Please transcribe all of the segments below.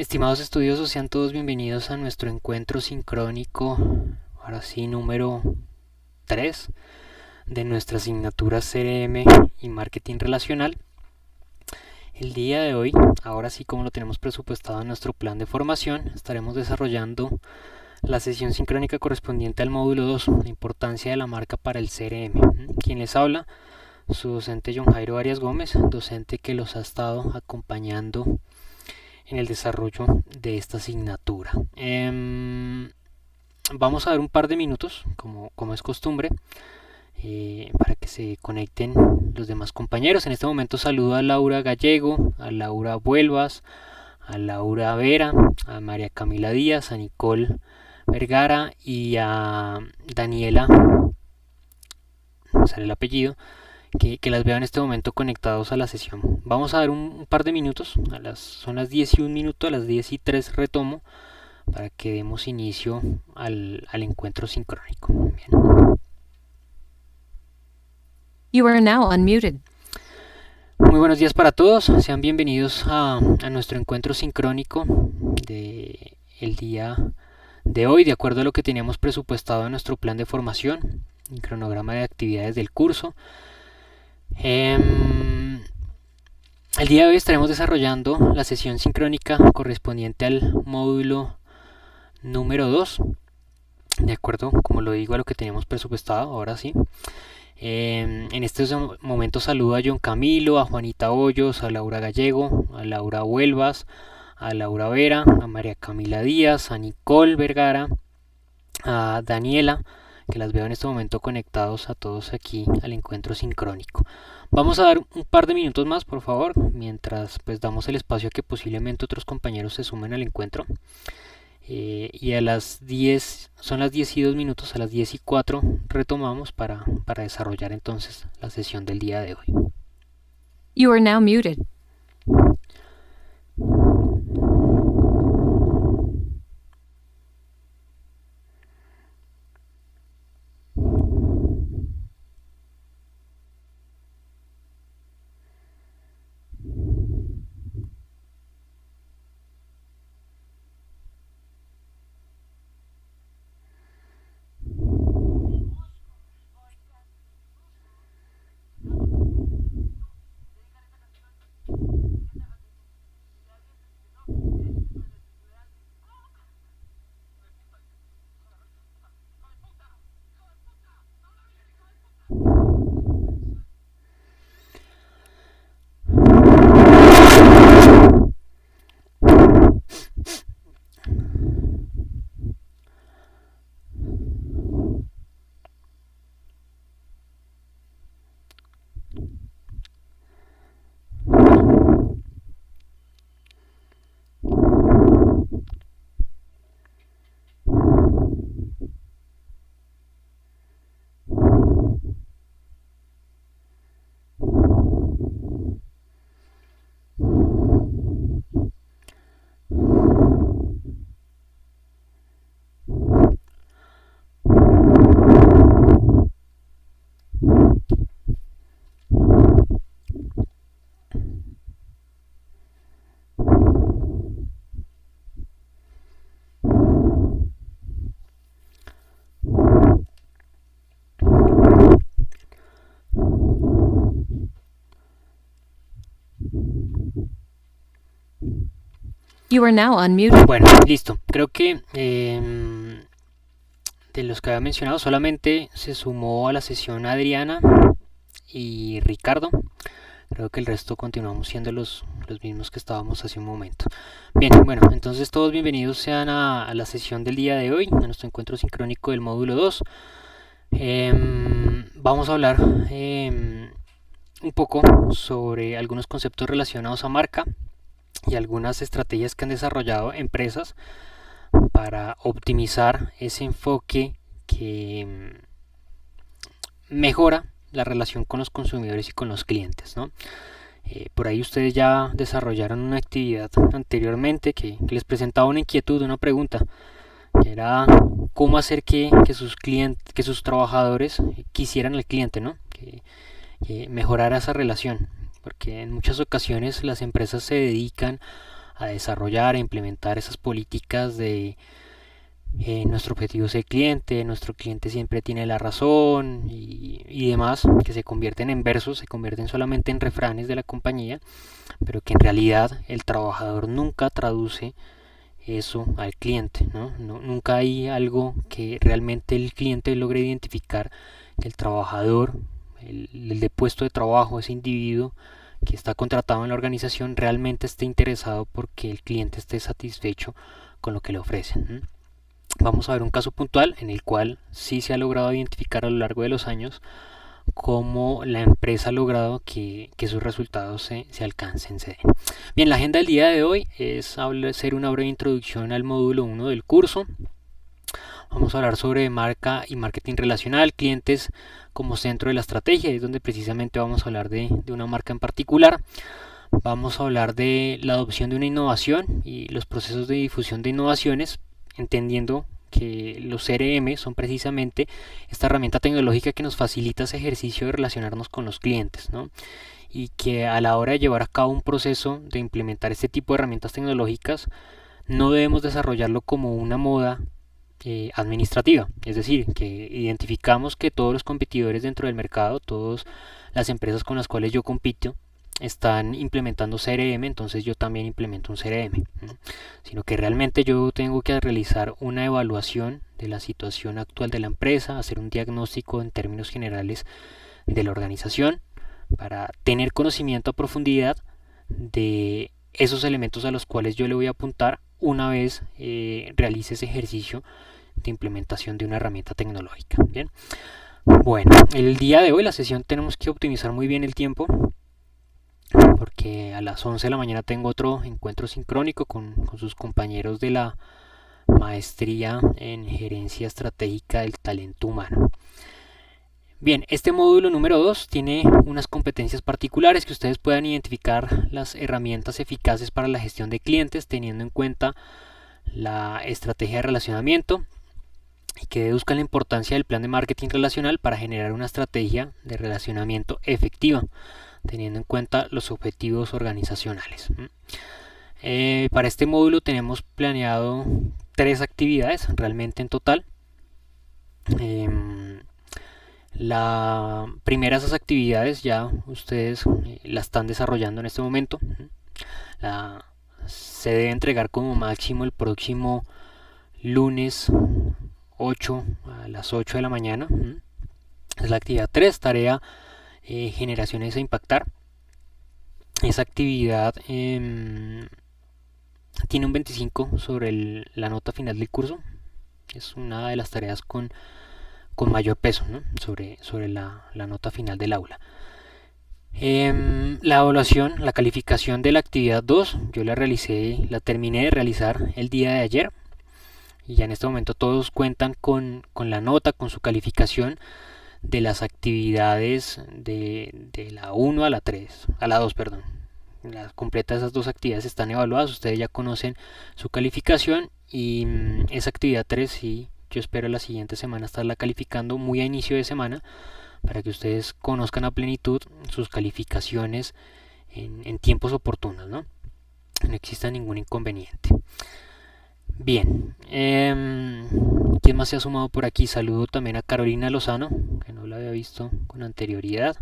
Estimados estudiosos, sean todos bienvenidos a nuestro encuentro sincrónico, ahora sí, número 3 de nuestra asignatura CRM y Marketing Relacional. El día de hoy, ahora sí como lo tenemos presupuestado en nuestro plan de formación, estaremos desarrollando la sesión sincrónica correspondiente al módulo 2, la importancia de la marca para el CRM. Quien les habla, su docente John Jairo Arias Gómez, docente que los ha estado acompañando en el desarrollo de esta asignatura. Vamos a dar un par de minutos, como es costumbre, para que se conecten los demás compañeros. En este momento saludo a Laura Gallego, a Laura Vuelvas, a Laura Vera, a María Camila Díaz, a Nicole Vergara y a Daniela, sale el apellido, que las veo en este momento conectados a la sesión. Vamos a dar un par de minutos, son las 10 y 1 minuto, a las 10 y 3 retomo para que demos inicio al encuentro sincrónico. Bien. You are now unmuted. Muy buenos días para todos, sean bienvenidos a nuestro encuentro sincrónico de el día de hoy, de acuerdo a lo que teníamos presupuestado en nuestro plan de formación y cronograma de actividades del curso. El día de hoy estaremos desarrollando la sesión sincrónica correspondiente al módulo número 2, de acuerdo, como lo digo, a lo que teníamos presupuestado. Ahora sí. En estos momentos saludo a John Camilo, a Juanita Hoyos, a Laura Gallego, a Laura Huelvas, a Laura Vera, a María Camila Díaz, a Nicole Vergara, a Daniela, que las veo en este momento conectados a todos aquí al encuentro sincrónico. Vamos a dar un par de minutos más, por favor, mientras pues damos el espacio a que posiblemente otros compañeros se sumen al encuentro. Y a las 10, son las 10 y 2 minutos, a las 10 y 4 retomamos para desarrollar entonces la sesión del día de hoy. You are now muted. You are now unmuted. Bueno, listo. Creo que de los que había mencionado solamente se sumó a la sesión Adriana y Ricardo. Creo que el resto continuamos siendo los mismos que estábamos hace un momento. Bien, bueno, entonces todos bienvenidos sean a la sesión del día de hoy, a nuestro encuentro sincrónico del módulo 2. Vamos a hablar un poco sobre algunos conceptos relacionados a marca y algunas estrategias que han desarrollado empresas para optimizar ese enfoque que mejora la relación con los consumidores y con los clientes, ¿no? Por ahí ustedes ya desarrollaron una actividad anteriormente que les presentaba una inquietud, una pregunta, que era cómo hacer que sus trabajadores quisieran al cliente, ¿no? Que mejorara esa relación, porque en muchas ocasiones las empresas se dedican a desarrollar, a implementar esas políticas de nuestro objetivo es el cliente, nuestro cliente siempre tiene la razón y demás, que se convierten en versos, se convierten solamente en refranes de la compañía, pero que en realidad el trabajador nunca traduce eso al cliente, ¿no? Nunca hay algo que realmente el cliente logre identificar, que el trabajador, el de puesto de trabajo, ese individuo que está contratado en la organización realmente esté interesado porque el cliente esté satisfecho con lo que le ofrecen. Vamos a ver un caso puntual en el cual sí se ha logrado identificar a lo largo de los años cómo la empresa ha logrado que sus resultados se alcancen, se den. Bien, la agenda del día de hoy es hacer una breve introducción al módulo 1 del curso. Vamos a hablar sobre marca y marketing relacional, clientes como centro de la estrategia, es donde precisamente vamos a hablar de una marca en particular. Vamos a hablar de la adopción de una innovación y los procesos de difusión de innovaciones, entendiendo que los CRM son precisamente esta herramienta tecnológica que nos facilita ese ejercicio de relacionarnos con los clientes, ¿no? Y que a la hora de llevar a cabo un proceso de implementar este tipo de herramientas tecnológicas no debemos desarrollarlo como una moda administrativa, es decir, que identificamos que todos los competidores dentro del mercado, todas las empresas con las cuales yo compito, están implementando CRM, entonces yo también implemento un CRM, ¿no? Sino que realmente yo tengo que realizar una evaluación de la situación actual de la empresa, hacer un diagnóstico en términos generales de la organización para tener conocimiento a profundidad de esos elementos a los cuales yo le voy a apuntar una vez realice ese ejercicio de implementación de una herramienta tecnológica. Bien, bueno, el día de hoy la sesión tenemos que optimizar muy bien el tiempo, porque a las 11 de la mañana tengo otro encuentro sincrónico con sus compañeros de la maestría en gerencia estratégica del talento humano. Bien, este módulo número 2 tiene unas competencias particulares que ustedes puedan identificar las herramientas eficaces para la gestión de clientes teniendo en cuenta la estrategia de relacionamiento y que deduzcan la importancia del plan de marketing relacional para generar una estrategia de relacionamiento efectiva teniendo en cuenta los objetivos organizacionales. Para este módulo tenemos planeado 3 actividades realmente en total. La primera de esas actividades ya ustedes la están desarrollando en este momento. Se debe entregar como máximo el próximo lunes 8 a las 8 de la mañana. Es la actividad 3, tarea generaciones a impactar. Esa actividad tiene un 25 sobre la nota final del curso. Es una de las tareas con mayor peso, ¿no? sobre la nota final del aula. La evaluación, la calificación de la actividad 2, yo la terminé de realizar el día de ayer. Y ya en este momento todos cuentan con la nota, con su calificación de las actividades de la 1 a la 3, a la 2, perdón. Las completas esas 2 actividades están evaluadas, ustedes ya conocen su calificación y esa actividad 3 sí, yo espero la siguiente semana estarla calificando muy a inicio de semana para que ustedes conozcan a plenitud sus calificaciones en tiempos oportunos, ¿no? No exista ningún inconveniente. Bien, ¿quién más se ha sumado por aquí? Saludo también a Carolina Lozano, que no la había visto con anterioridad.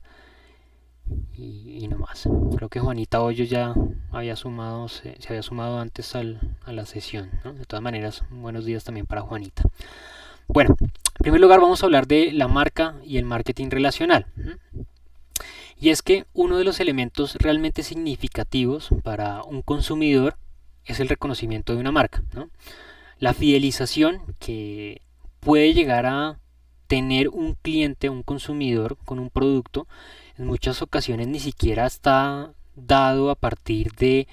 Y no más. Creo que Juanita Hoyos ya había sumado, se había sumado antes a la sesión, ¿no? De todas maneras, buenos días también para Juanita. Bueno, en primer lugar vamos a hablar de la marca y el marketing relacional. Y es que uno de los elementos realmente significativos para un consumidor es el reconocimiento de una marca, ¿no? La fidelización que puede llegar a tener un cliente, un consumidor con un producto, en muchas ocasiones ni siquiera está dado a partir de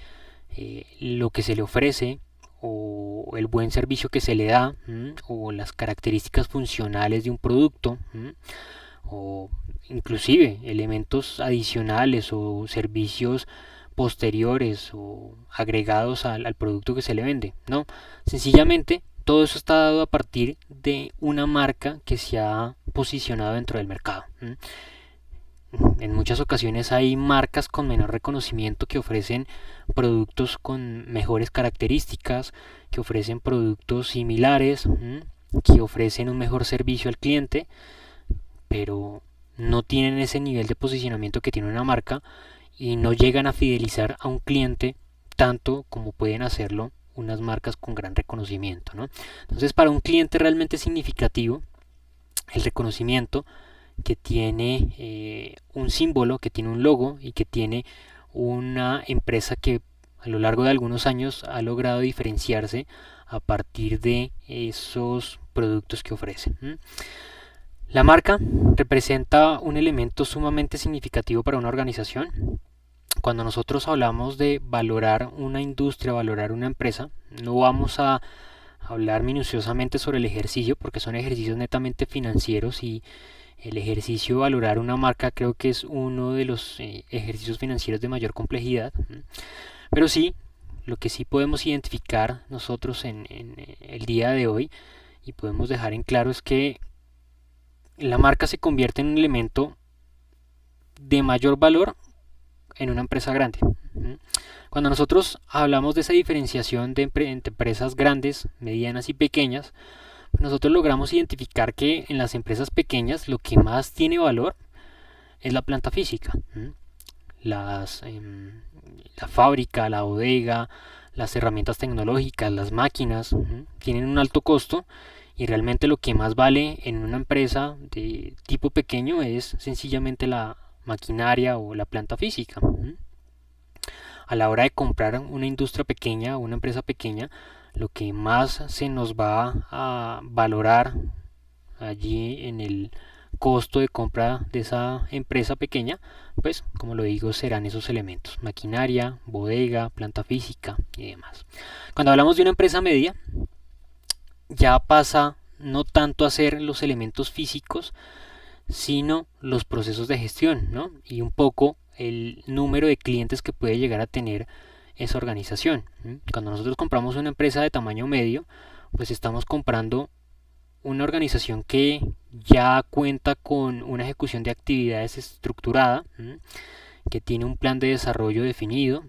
lo que se le ofrece o el buen servicio que se le da, o las características funcionales de un producto, o inclusive elementos adicionales o servicios posteriores o agregados al producto que se le vende. No, sencillamente todo eso está dado a partir de una marca que se ha posicionado dentro del mercado. En muchas ocasiones hay marcas con menor reconocimiento que ofrecen productos con mejores características, que ofrecen productos similares, que ofrecen un mejor servicio al cliente, pero no tienen ese nivel de posicionamiento que tiene una marca y no llegan a fidelizar a un cliente tanto como pueden hacerlo unas marcas con gran reconocimiento, ¿no? Entonces, para un cliente realmente significativo, el reconocimiento que tiene un símbolo, que tiene un logo y que tiene una empresa que a lo largo de algunos años ha logrado diferenciarse a partir de esos productos que ofrecen. La marca representa un elemento sumamente significativo para una organización. Cuando nosotros hablamos de valorar una industria, valorar una empresa, no vamos a hablar minuciosamente sobre el ejercicio porque son ejercicios netamente financieros y el ejercicio de valorar una marca creo que es uno de los ejercicios financieros de mayor complejidad. Pero sí, lo que sí podemos identificar nosotros en el día de hoy y podemos dejar en claro es que la marca se convierte en un elemento de mayor valor en una empresa grande. Cuando nosotros hablamos de esa diferenciación de entre empresas grandes, medianas y pequeñas, nosotros logramos identificar que en las empresas pequeñas lo que más tiene valor es la planta física. Las, la fábrica, la bodega, las herramientas tecnológicas, las máquinas, tienen un alto costo y realmente lo que más vale en una empresa de tipo pequeño es sencillamente la maquinaria o la planta física. A la hora de comprar una industria pequeña o una empresa pequeña, lo que más se nos va a valorar allí en el costo de compra de esa empresa pequeña, pues como lo digo, serán esos elementos: maquinaria, bodega, planta física y demás. Cuando hablamos de una empresa media, ya pasa no tanto a ser los elementos físicos, sino los procesos de gestión, ¿no? Y un poco el número de clientes que puede llegar a tener esa organización. Cuando nosotros compramos una empresa de tamaño medio, pues estamos comprando una organización que ya cuenta con una ejecución de actividades estructurada, que tiene un plan de desarrollo definido,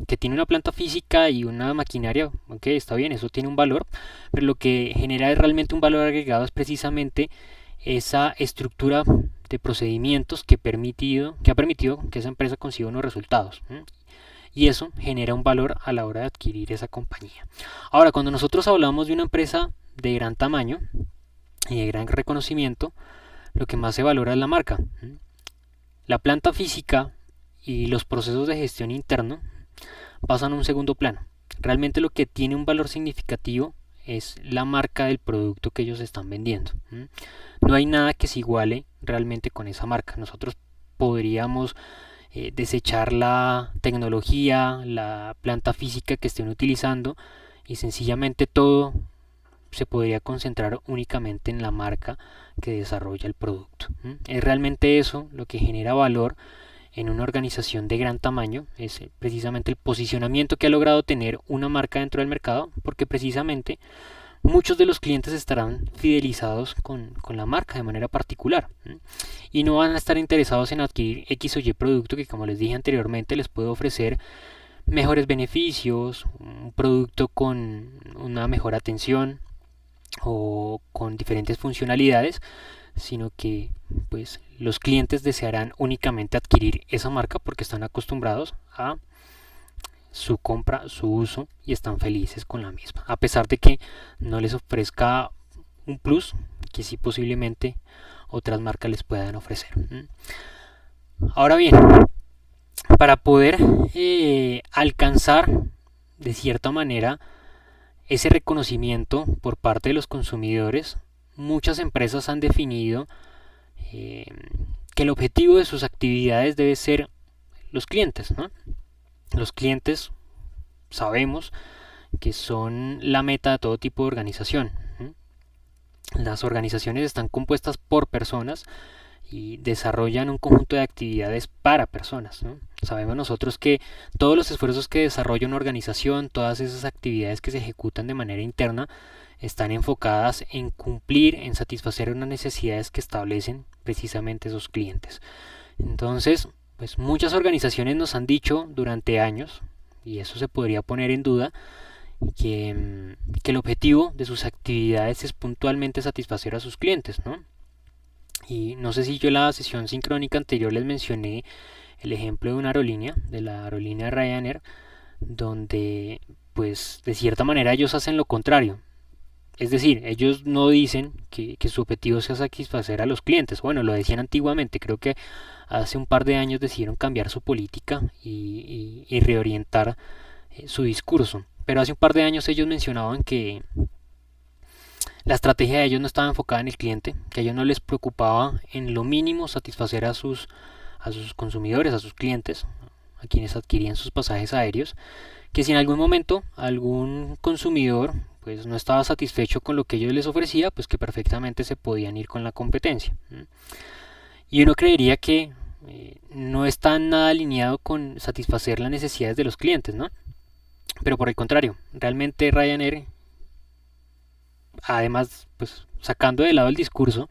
que tiene una planta física y una maquinaria. Ok, está bien, eso tiene un valor, pero lo que genera realmente un valor agregado es precisamente esa estructura de procedimientos que ha permitido que esa empresa consiga unos resultados. Y eso genera un valor a la hora de adquirir esa compañía. Ahora, cuando nosotros hablamos de una empresa de gran tamaño y de gran reconocimiento, lo que más se valora es la marca. La planta física y los procesos de gestión interno pasan a un segundo plano. Realmente lo que tiene un valor significativo es la marca del producto que ellos están vendiendo. No hay nada que se iguale realmente con esa marca. Nosotros podríamos desechar la tecnología, la planta física que estén utilizando y sencillamente todo se podría concentrar únicamente en la marca que desarrolla el producto. Es realmente eso lo que genera valor en una organización de gran tamaño, es precisamente el posicionamiento que ha logrado tener una marca dentro del mercado, porque precisamente muchos de los clientes estarán fidelizados con la marca de manera particular y no van a estar interesados en adquirir X o Y producto que, como les dije anteriormente, les puede ofrecer mejores beneficios, un producto con una mejor atención o con diferentes funcionalidades, sino que pues los clientes desearán únicamente adquirir esa marca porque están acostumbrados a su compra, su uso y están felices con la misma, a pesar de que no les ofrezca un plus que sí posiblemente otras marcas les puedan ofrecer. Ahora bien, para poder alcanzar de cierta manera ese reconocimiento por parte de los consumidores, muchas empresas han definido que el objetivo de sus actividades debe ser los clientes, ¿no? Los clientes sabemos que son la meta de todo tipo de organización. Las organizaciones están compuestas por personas y desarrollan un conjunto de actividades para personas, ¿no? Sabemos nosotros que todos los esfuerzos que desarrolla una organización, todas esas actividades que se ejecutan de manera interna, están enfocadas en cumplir, en satisfacer unas necesidades que establecen precisamente esos clientes. Entonces, pues muchas organizaciones nos han dicho durante años, y eso se podría poner en duda, que el objetivo de sus actividades es puntualmente satisfacer a sus clientes, ¿no? Y no sé si yo en la sesión sincrónica anterior les mencioné el ejemplo de una aerolínea, de la aerolínea Ryanair, donde pues de cierta manera ellos hacen lo contrario. Es decir, ellos no dicen que su objetivo sea satisfacer a los clientes. Bueno, lo decían antiguamente, creo que hace un par de años decidieron cambiar su política y reorientar su discurso. Pero hace un par de años ellos mencionaban que la estrategia de ellos no estaba enfocada en el cliente, que a ellos no les preocupaba en lo mínimo satisfacer a sus consumidores, a sus clientes, a quienes adquirían sus pasajes aéreos, que si en algún momento algún consumidor pues no estaba satisfecho con lo que ellos les ofrecía, pues que perfectamente se podían ir con la competencia. Y uno creería que no está nada alineado con satisfacer las necesidades de los clientes, ¿no? Pero por el contrario, realmente Ryanair, además, pues sacando de lado el discurso,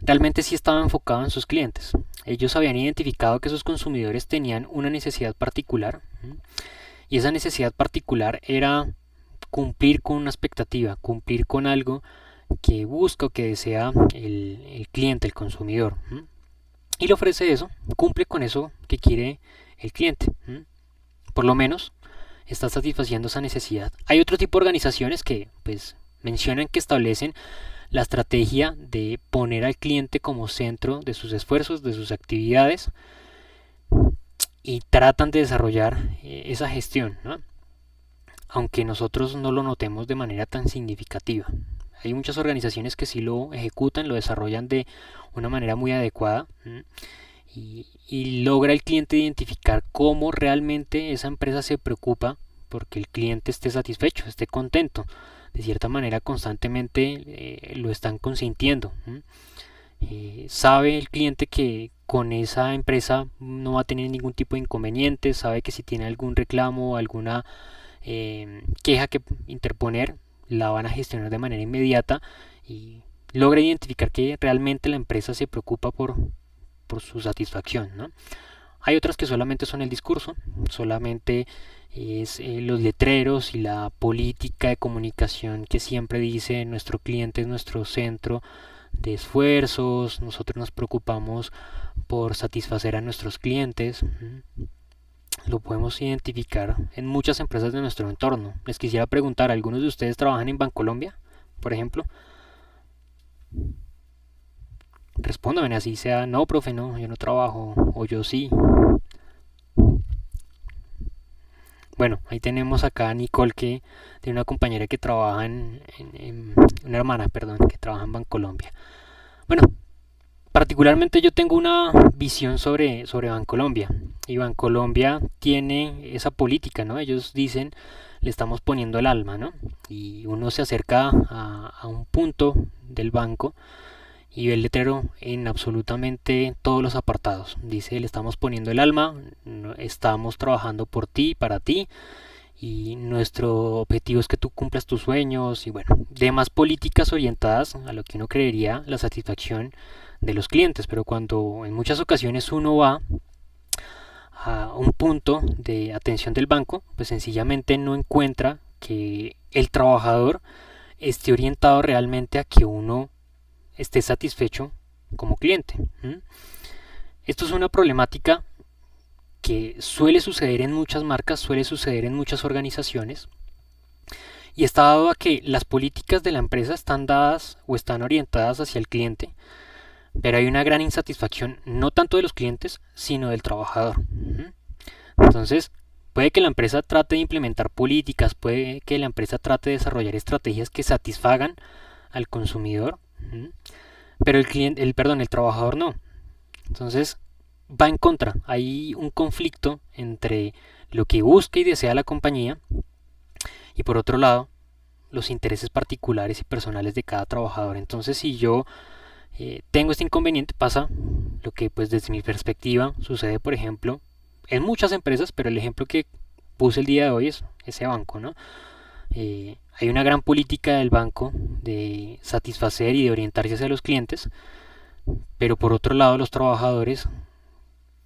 realmente sí estaba enfocado en sus clientes. Ellos habían identificado que sus consumidores tenían una necesidad particular, y esa necesidad particular era cumplir con una expectativa, cumplir con algo que busca o que desea el cliente, el consumidor. Y le ofrece eso, cumple con eso que quiere el cliente. Por lo menos está satisfaciendo esa necesidad. Hay otro tipo de organizaciones que pues mencionan que establecen la estrategia de poner al cliente como centro de sus esfuerzos, de sus actividades, y tratan de desarrollar esa gestión, ¿no? Aunque nosotros no lo notemos de manera tan significativa. Hay muchas organizaciones que sí lo ejecutan, lo desarrollan de una manera muy adecuada, y logra el cliente identificar cómo realmente esa empresa se preocupa porque el cliente esté satisfecho, esté contento. De cierta manera constantemente lo están consintiendo. Sabe el cliente que con esa empresa no va a tener ningún tipo de inconveniente, sabe que si tiene algún reclamo o alguna queja que interponer, la van a gestionar de manera inmediata, y logra identificar que realmente la empresa se preocupa por su satisfacción, ¿no? Hay otras que solamente son el discurso, solamente es los letreros y la política de comunicación que siempre dice nuestro cliente es nuestro centro de esfuerzos, nosotros nos preocupamos por satisfacer a nuestros clientes. Lo podemos identificar en muchas empresas de nuestro entorno. Les quisiera preguntar, ¿algunos de ustedes trabajan en Bancolombia, por ejemplo? Respóndame así sea, no, profe, no, yo no trabajo, o yo sí. Bueno, ahí tenemos acá a Nicole, que tiene una compañera que trabaja una hermana, perdón, que trabaja en Bancolombia. Bueno, particularmente yo tengo una visión sobre Bancolombia, y Bancolombia tiene esa política, ¿no? Ellos dicen, le estamos poniendo el alma, ¿no? Y uno se acerca a un punto del banco y ve el letrero en absolutamente todos los apartados. Dice, le estamos poniendo el alma, estamos trabajando por ti, para ti, y nuestro objetivo es que tú cumplas tus sueños, y bueno, demás políticas orientadas a lo que uno creería la satisfacción de los clientes. Pero cuando en muchas ocasiones uno va a un punto de atención del banco, pues sencillamente no encuentra que el trabajador esté orientado realmente a que uno esté satisfecho como cliente. Esto es una problemática que suele suceder en muchas marcas, suele suceder en muchas organizaciones, y está dado a que las políticas de la empresa están dadas o están orientadas hacia el cliente, pero hay una gran insatisfacción no tanto de los clientes, sino del trabajador. Entonces, puede que la empresa trate de implementar políticas, puede que la empresa trate de desarrollar estrategias que satisfagan al consumidor, pero el trabajador no. Entonces va en contra, hay un conflicto entre lo que busca y desea la compañía, y por otro lado los intereses particulares y personales de cada trabajador. Entonces, si yo tengo este inconveniente, pasa lo que pues desde mi perspectiva sucede, por ejemplo, en muchas empresas, pero el ejemplo que puse el día de hoy es ese banco, ¿no? Hay una gran política del banco de satisfacer y de orientarse hacia los clientes, pero por otro lado los trabajadores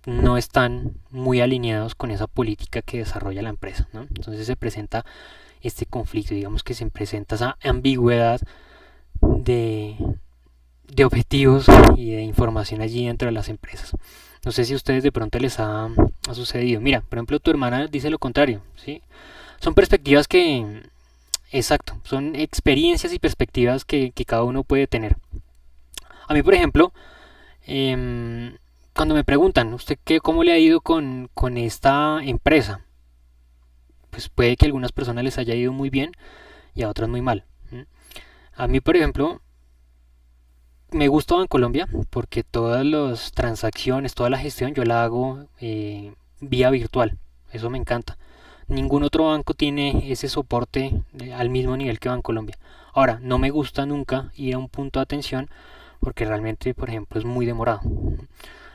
no están muy alineados con esa política que desarrolla la empresa, ¿no? Entonces se presenta este conflicto, digamos que se presenta esa ambigüedad de, de objetivos y de información allí dentro de las empresas. No sé si a ustedes de pronto les ha sucedido. Mira, por ejemplo, tu hermana dice lo contrario, ¿sí? Son perspectivas que, exacto, son experiencias y perspectivas que cada uno puede tener. A mí, por ejemplo, cuando me preguntan, ¿usted cómo le ha ido con esta empresa? Pues puede que a algunas personas les haya ido muy bien y a otras muy mal. A mí, por ejemplo, me gusta Bancolombia porque todas las transacciones, toda la gestión yo la hago vía virtual. Eso me encanta. Ningún otro banco tiene ese soporte al mismo nivel que Bancolombia. Ahora, no me gusta nunca ir a un punto de atención porque realmente, por ejemplo, es muy demorado.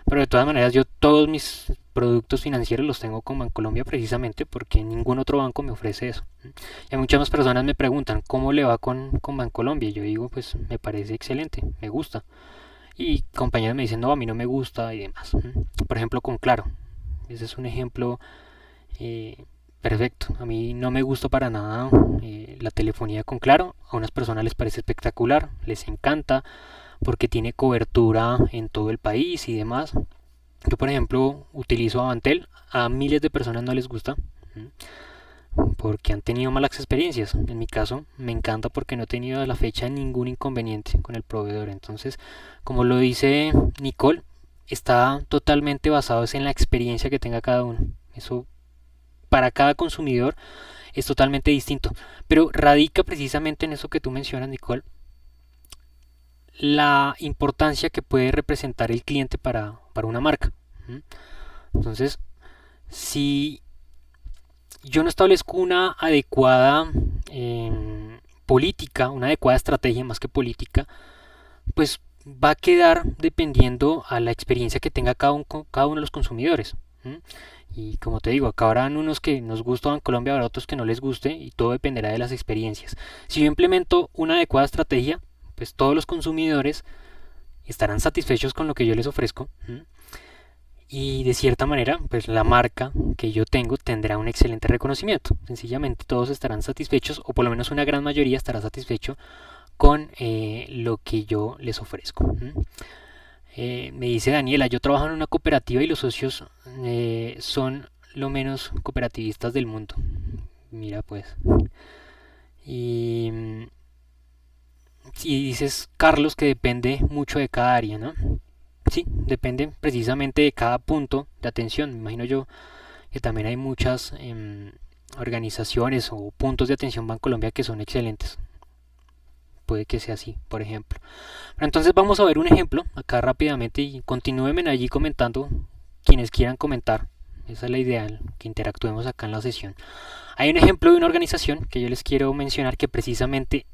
Pero de todas maneras, yo todos mis productos financieros los tengo con Bancolombia precisamente porque ningún otro banco me ofrece eso. Y muchas más personas me preguntan cómo le va con Bancolombia. Y yo digo, pues me parece excelente, me gusta. Y compañeros me dicen, no, a mí no me gusta y demás. Por ejemplo, con Claro. Ese es un ejemplo eh, perfecto. A mí no me gusta para nada la telefonía con Claro. A unas personas les parece espectacular, les encanta porque tiene cobertura en todo el país y demás. Yo, por ejemplo, utilizo Avantel. A miles de personas no les gusta porque han tenido malas experiencias. En mi caso, me encanta porque no he tenido a la fecha ningún inconveniente con el proveedor. Entonces, como lo dice Nicole, está totalmente basado en la experiencia que tenga cada uno. Eso para cada consumidor es totalmente distinto. Pero radica precisamente en eso que tú mencionas, Nicole, la importancia que puede representar el cliente para una marca. Entonces, si yo no establezco una adecuada política, una adecuada estrategia más que política, pues va a quedar dependiendo a la experiencia que tenga cada uno de los consumidores. Y como te digo, acá habrán unos que nos gustan Colombia, habrá otros que no les guste y todo dependerá de las experiencias. Si yo implemento una adecuada estrategia, pues todos los consumidores estarán satisfechos con lo que yo les ofrezco. Y de cierta manera, pues la marca que yo tengo tendrá un excelente reconocimiento. Sencillamente todos estarán satisfechos, o por lo menos una gran mayoría estará satisfecho con lo que yo les ofrezco. Me dice Daniela, yo trabajo en una cooperativa y los socios son lo menos cooperativistas del mundo. Mira pues. Y, y dices, Carlos, que depende mucho de cada área, ¿no? Sí, depende precisamente de cada punto de atención. Me imagino yo que también hay muchas organizaciones o puntos de atención Bancolombia que son excelentes. Puede que sea así, por ejemplo. Pero entonces vamos a ver un ejemplo acá rápidamente y continúenme allí comentando quienes quieran comentar. Esa es la idea, que interactuemos acá en la sesión. Hay un ejemplo de una organización que yo les quiero mencionar que precisamente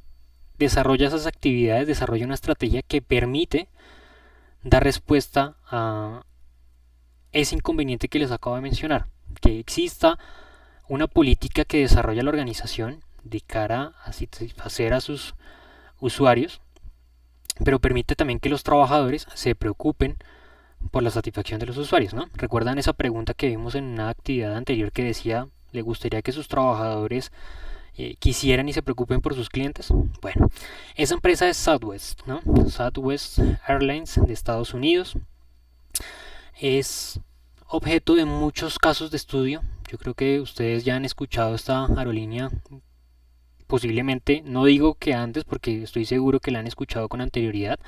desarrolla esas actividades, desarrolla una estrategia que permite dar respuesta a ese inconveniente que les acabo de mencionar, que exista una política que desarrolla la organización de cara a satisfacer a sus usuarios, pero permite también que los trabajadores se preocupen por la satisfacción de los usuarios, ¿no? ¿Recuerdan esa pregunta que vimos en una actividad anterior que decía, ¿le gustaría que sus trabajadores quisieran y se preocupen por sus clientes? Bueno, esa empresa es Southwest, ¿no? Southwest Airlines de Estados Unidos. Es objeto de muchos casos de estudio. Yo creo que ustedes ya han escuchado esta aerolínea posiblemente, no digo que antes porque estoy seguro que la han escuchado con anterioridad,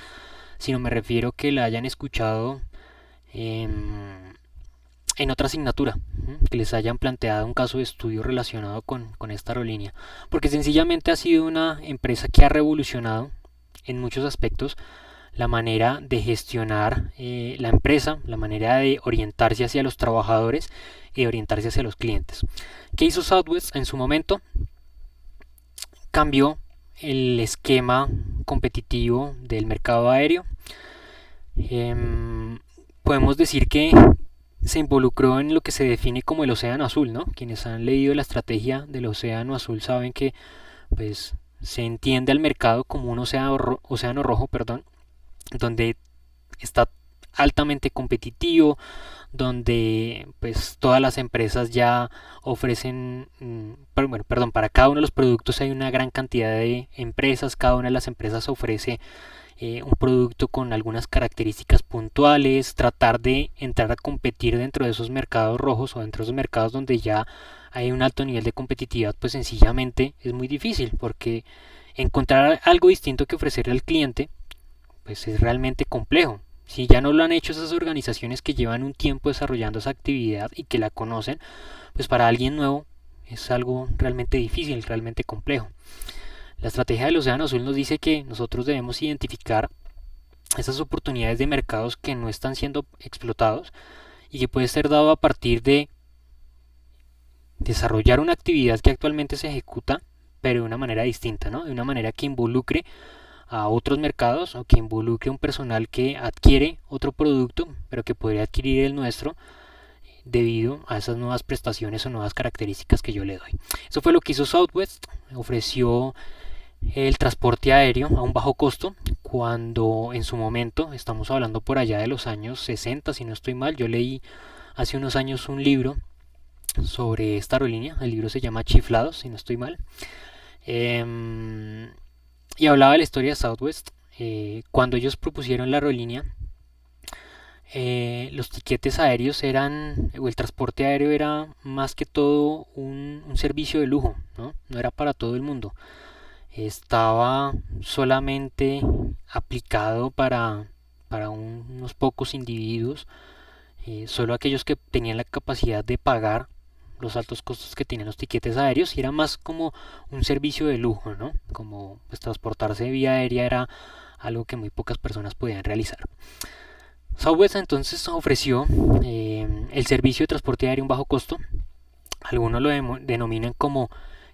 sino me refiero que la hayan escuchado en otra asignatura, que les hayan planteado un caso de estudio relacionado con esta aerolínea, porque sencillamente ha sido una empresa que ha revolucionado en muchos aspectos la manera de gestionar la empresa, la manera de orientarse hacia los trabajadores y de orientarse hacia los clientes. ¿Qué hizo Southwest en su momento? Cambió el esquema competitivo del mercado aéreo. Podemos decir que se involucró en lo que se define como el océano azul, ¿no? Quienes han leído la estrategia del océano azul saben que pues se entiende al mercado como un océano rojo, perdón, donde está altamente competitivo, donde pues todas las empresas ya ofrecen, para cada uno de los productos hay una gran cantidad de empresas, cada una de las empresas ofrece un producto con algunas características puntuales, tratar de entrar a competir dentro de esos mercados rojos o dentro de esos mercados donde ya hay un alto nivel de competitividad, pues sencillamente es muy difícil, porque encontrar algo distinto que ofrecerle al cliente pues es realmente complejo. Si ya no lo han hecho esas organizaciones que llevan un tiempo desarrollando esa actividad y que la conocen, pues para alguien nuevo es algo realmente difícil, realmente complejo. La estrategia del Océano Azul nos dice que nosotros debemos identificar esas oportunidades de mercados que no están siendo explotados y que puede ser dado a partir de desarrollar una actividad que actualmente se ejecuta, pero de una manera distinta, ¿no? De una manera que involucre a otros mercados o que involucre un personal que adquiere otro producto, pero que podría adquirir el nuestro debido a esas nuevas prestaciones o nuevas características que yo le doy. Eso fue lo que hizo Southwest. Ofreció el transporte aéreo a un bajo costo cuando en su momento, estamos hablando por allá de los años 60 si no estoy mal, yo leí hace unos años un libro sobre esta aerolínea, el libro se llama Chiflados si no estoy mal, y hablaba de la historia de Southwest. Cuando ellos propusieron la aerolínea, los tiquetes aéreos eran, o el transporte aéreo era más que todo un servicio de lujo, ¿no? No era para todo el mundo. Estaba solamente aplicado para unos pocos individuos, solo aquellos que tenían la capacidad de pagar los altos costos que tenían los tiquetes aéreos, y era más como un servicio de lujo, ¿no? Como pues, transportarse vía aérea era algo que muy pocas personas podían realizar. Southwest entonces ofreció el servicio de transporte aéreo a un bajo costo. Algunos lo denominan como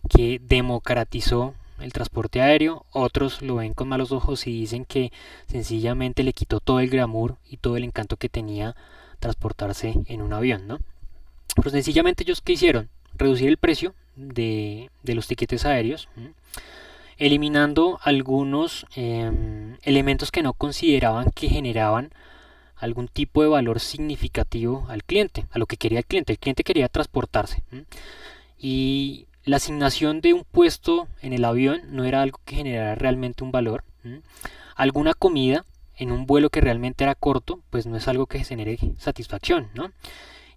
que democratizó el transporte aéreo, otros lo ven con malos ojos y dicen que sencillamente le quitó todo el glamour y todo el encanto que tenía transportarse en un avión, ¿no? Pero sencillamente ellos qué hicieron, reducir el precio de los tiquetes aéreos, eliminando algunos elementos que no consideraban que generaban algún tipo de valor significativo al cliente, a lo que quería el cliente. El cliente quería transportarse. Y la asignación de un puesto en el avión no era algo que generara realmente un valor. Alguna comida en un vuelo que realmente era corto, pues no es algo que genere satisfacción, ¿no?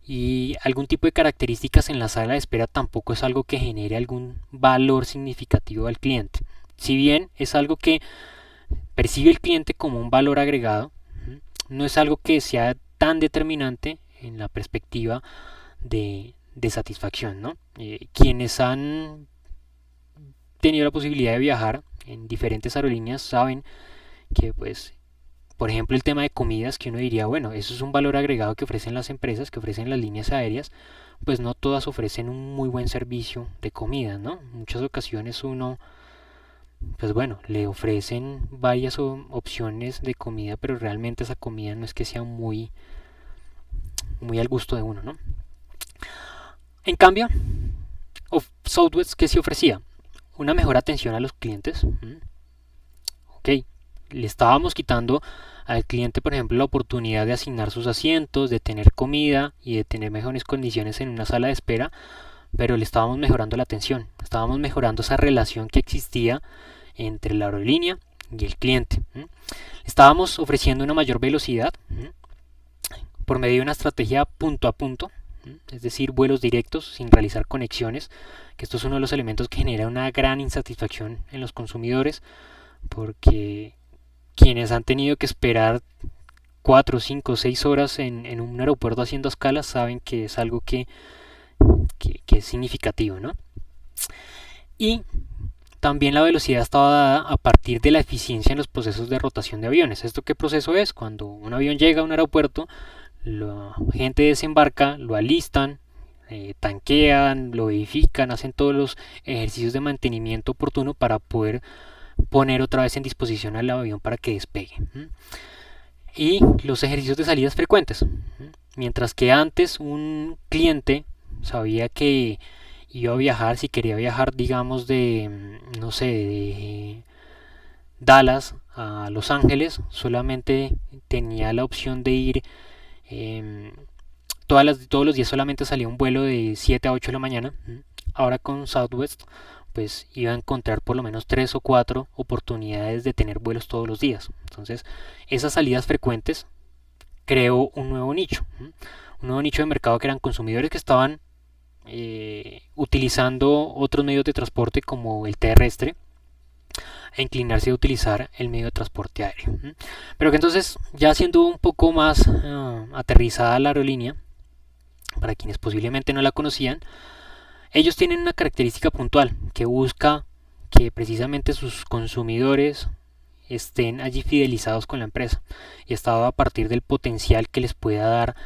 Y algún tipo de características en la sala de espera tampoco es algo que genere algún valor significativo al cliente. Si bien es algo que percibe el cliente como un valor agregado, no es algo que sea tan determinante en la perspectiva de satisfacción, ¿no? Quienes han tenido la posibilidad de viajar en diferentes aerolíneas saben que pues por ejemplo el tema de comidas, que uno diría bueno, eso es un valor agregado que ofrecen las empresas, que ofrecen las líneas aéreas, pues no todas ofrecen un muy buen servicio de comida, ¿no? En muchas ocasiones uno pues bueno, le ofrecen varias opciones de comida, pero realmente esa comida no es que sea muy al gusto de uno, ¿no? En cambio, Southwest, ¿qué se ofrecía? Una mejor atención a los clientes. Ok, le estábamos quitando al cliente, por ejemplo, la oportunidad de asignar sus asientos, de tener comida y de tener mejores condiciones en una sala de espera, pero le estábamos mejorando la atención, estábamos mejorando esa relación que existía entre la aerolínea y el cliente. Estábamos ofreciendo una mayor velocidad por medio de una estrategia punto a punto, es decir, vuelos directos sin realizar conexiones, que esto es uno de los elementos que genera una gran insatisfacción en los consumidores, porque quienes han tenido que esperar 4, 5, 6 horas en un aeropuerto haciendo escalas saben que es algo que es significativo, ¿no? Y también la velocidad estaba dada a partir de la eficiencia en los procesos de rotación de aviones. ¿Esto qué proceso es? Cuando un avión llega a un aeropuerto, la gente desembarca, lo alistan, tanquean, lo verifican, hacen todos los ejercicios de mantenimiento oportuno para poder poner otra vez en disposición al avión para que despegue. Y los ejercicios de salidas frecuentes. Mientras que antes un cliente sabía que iba a viajar, si quería viajar digamos de, no sé, de Dallas a Los Ángeles solamente tenía la opción de ir, todos los días solamente salía un vuelo de 7 a 8 de la mañana. Ahora con Southwest pues iba a encontrar por lo menos 3 o 4 oportunidades de tener vuelos todos los días. Entonces esas salidas frecuentes creó un nuevo nicho, un nuevo nicho de mercado que eran consumidores que estaban utilizando otros medios de transporte como el terrestre, a inclinarse a utilizar el medio de transporte aéreo. Pero que entonces, ya siendo un poco más aterrizada la aerolínea, para quienes posiblemente no la conocían, ellos tienen una característica puntual que busca que precisamente sus consumidores estén allí fidelizados con la empresa, y estado a partir del potencial que les pueda dar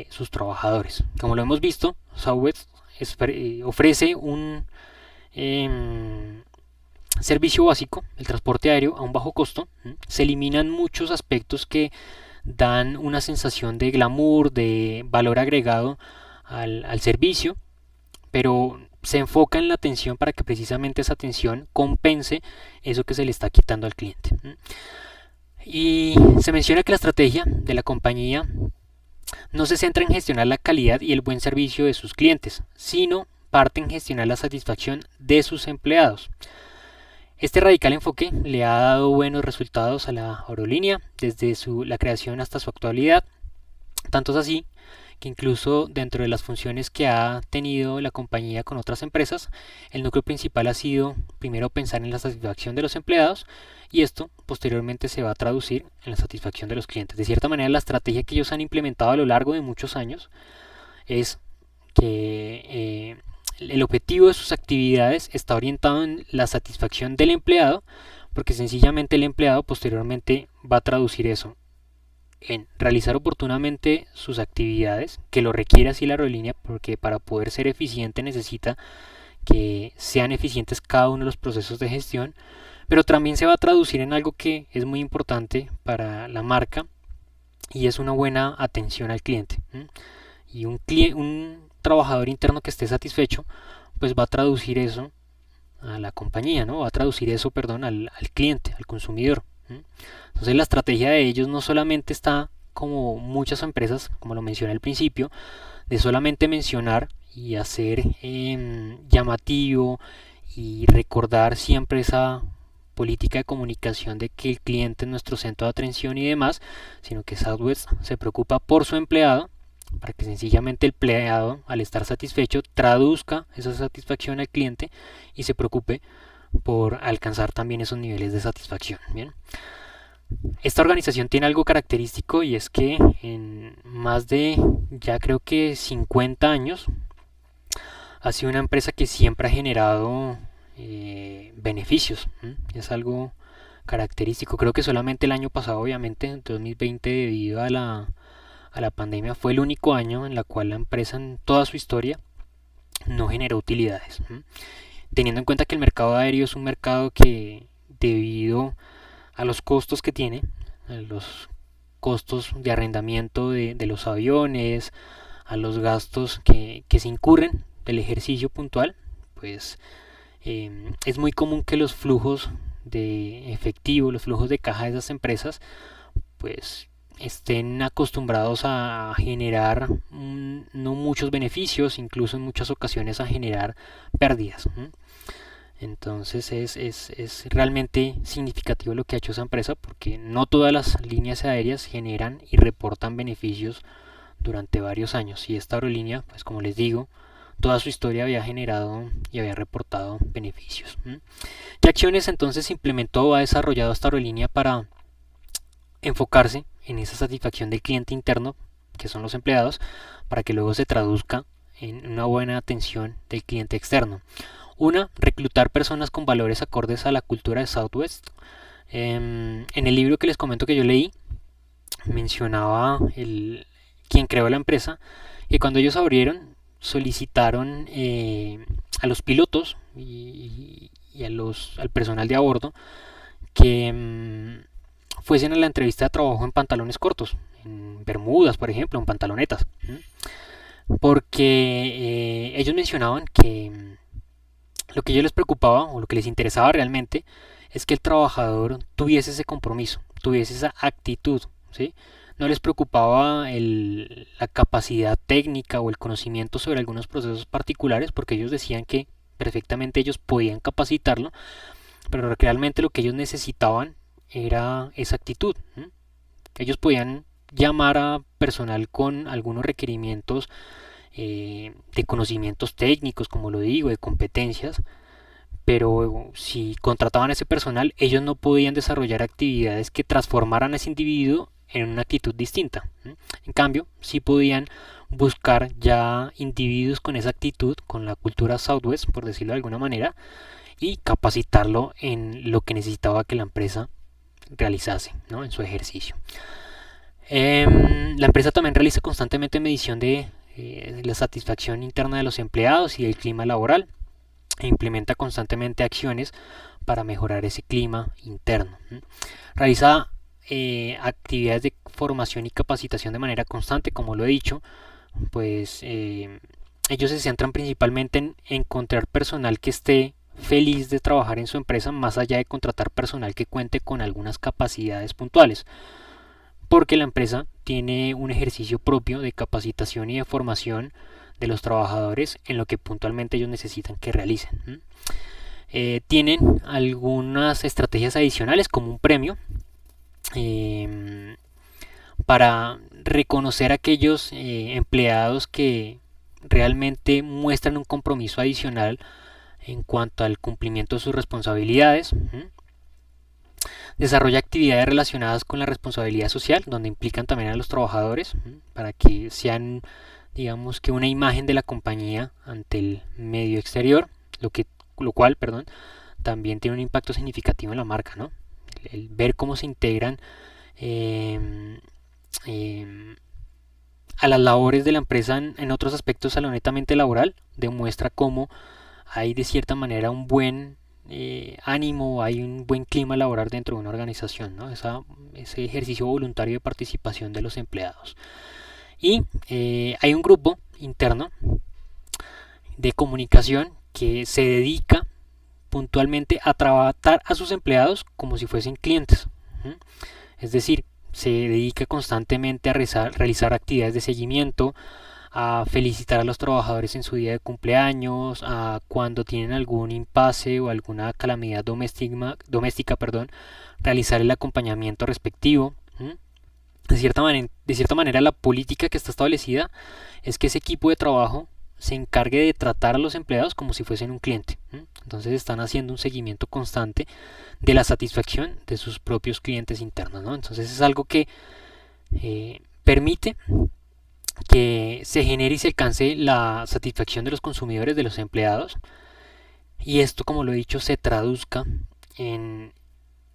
sus trabajadores. Como lo hemos visto, Southwest ofrece un servicio básico, el transporte aéreo a un bajo costo. Se eliminan muchos aspectos que dan una sensación de glamour, de valor agregado al servicio, pero se enfoca en la atención para que precisamente esa atención compense eso que se le está quitando al cliente. Y se menciona que la estrategia de la compañía no se centra en gestionar la calidad y el buen servicio de sus clientes, sino parte en gestionar la satisfacción de sus empleados. Este radical enfoque le ha dado buenos resultados a la aerolínea desde la creación hasta su actualidad. Tanto es así que incluso dentro de las funciones que ha tenido la compañía con otras empresas, el núcleo principal ha sido primero pensar en la satisfacción de los empleados, y esto posteriormente se va a traducir en la satisfacción de los clientes. De cierta manera, la estrategia que ellos han implementado a lo largo de muchos años es que el objetivo de sus actividades está orientado en la satisfacción del empleado, porque sencillamente el empleado posteriormente va a traducir eso en realizar oportunamente sus actividades, que lo requiere así la aerolínea, porque para poder ser eficiente necesita que sean eficientes cada uno de los procesos de gestión, pero también se va a traducir en algo que es muy importante para la marca, y es una buena atención al cliente. Y un trabajador interno que esté satisfecho, pues va a traducir eso a la compañía, ¿no? Va a traducir eso, perdón, al cliente, al consumidor. Entonces la estrategia de ellos no solamente está, como muchas empresas, como lo mencioné al principio, de solamente mencionar y hacer llamativo y recordar siempre esa política de comunicación de que el cliente es nuestro centro de atención y demás, sino que Southwest se preocupa por su empleado, para que sencillamente el empleado, al estar satisfecho, traduzca esa satisfacción al cliente y se preocupe por alcanzar también esos niveles de satisfacción. Bien, esta organización tiene algo característico, y es que en más de, ya creo que 50 años, ha sido una empresa que siempre ha generado beneficios. Es algo característico. Creo que solamente el año pasado, obviamente, en 2020, debido a la pandemia, fue el único año en la cual la empresa en toda su historia no generó utilidades. Teniendo en cuenta que el mercado aéreo es un mercado que, debido a los costos que tiene, a los costos de arrendamiento de los aviones, a los gastos que se incurren del ejercicio puntual, pues es muy común que los flujos de efectivo, los flujos de caja de esas empresas, pues estén acostumbrados a generar no muchos beneficios, incluso en muchas ocasiones a generar pérdidas. Entonces es realmente significativo lo que ha hecho esa empresa, porque no todas las líneas aéreas generan y reportan beneficios durante varios años, y esta aerolínea, pues como les digo, toda su historia había generado y había reportado beneficios. ¿Qué acciones entonces implementó o ha desarrollado esta aerolínea para enfocarse en esa satisfacción del cliente interno, que son los empleados, para que luego se traduzca en una buena atención del cliente externo? Una, reclutar personas con valores acordes a la cultura de Southwest. En el libro que les comento que yo leí, mencionaba quien creó la empresa, que cuando ellos abrieron, solicitaron a los pilotos y al personal de a bordo que fuesen a la entrevista de trabajo en pantalones cortos, en bermudas, por ejemplo, en pantalonetas, porque ellos mencionaban que lo que a ellos les preocupaba, o lo que les interesaba realmente, es que el trabajador tuviese ese compromiso, tuviese esa actitud, ¿sí? No les preocupaba la capacidad técnica o el conocimiento sobre algunos procesos particulares, porque ellos decían que perfectamente ellos podían capacitarlo, pero realmente lo que ellos necesitaban era esa actitud. Ellos podían llamar a personal con algunos requerimientos de conocimientos técnicos, como lo digo, de competencias, pero si contrataban a ese personal, ellos no podían desarrollar actividades que transformaran a ese individuo en una actitud distinta. En cambio, sí podían buscar ya individuos con esa actitud, con la cultura Southwest, por decirlo de alguna manera, y capacitarlo en lo que necesitaba que la empresa realizase, ¿no? En su ejercicio. La empresa también realiza constantemente medición de la satisfacción interna de los empleados y del clima laboral e implementa constantemente acciones para mejorar ese clima interno. Realiza actividades de formación y capacitación de manera constante, como lo he dicho, pues ellos se centran principalmente en encontrar personal que esté feliz de trabajar en su empresa, más allá de contratar personal que cuente con algunas capacidades puntuales, porque la empresa tiene un ejercicio propio de capacitación y de formación de los trabajadores en lo que puntualmente ellos necesitan que realicen. Tienen algunas estrategias adicionales como un premio para reconocer a aquellos empleados que realmente muestran un compromiso adicional en cuanto al cumplimiento de sus responsabilidades. Desarrolla actividades relacionadas con la responsabilidad social, donde implican también a los trabajadores, para que sean, digamos, que una imagen de la compañía ante el medio exterior, lo cual, perdón, también tiene un impacto significativo en la marca, ¿no? El ver cómo se integran a las labores de la empresa en otros aspectos a lo netamente laboral demuestra cómo hay de cierta manera un buen ánimo, hay un buen clima laboral dentro de una organización, ¿no? Ese ejercicio voluntario de participación de los empleados. Y hay un grupo interno de comunicación que se dedica puntualmente a tratar a sus empleados como si fuesen clientes. Es decir, se dedica constantemente a realizar actividades de seguimiento, a felicitar a los trabajadores en su día de cumpleaños, a cuando tienen algún impasse o alguna calamidad doméstica, realizar el acompañamiento respectivo. De cierta manera, la política que está establecida es que ese equipo de trabajo se encargue de tratar a los empleados como si fuesen un cliente. Entonces están haciendo un seguimiento constante de la satisfacción de sus propios clientes internos, ¿no? Entonces es algo que permite que se genere y se alcance la satisfacción de los consumidores, de los empleados, y esto, como lo he dicho, se traduzca en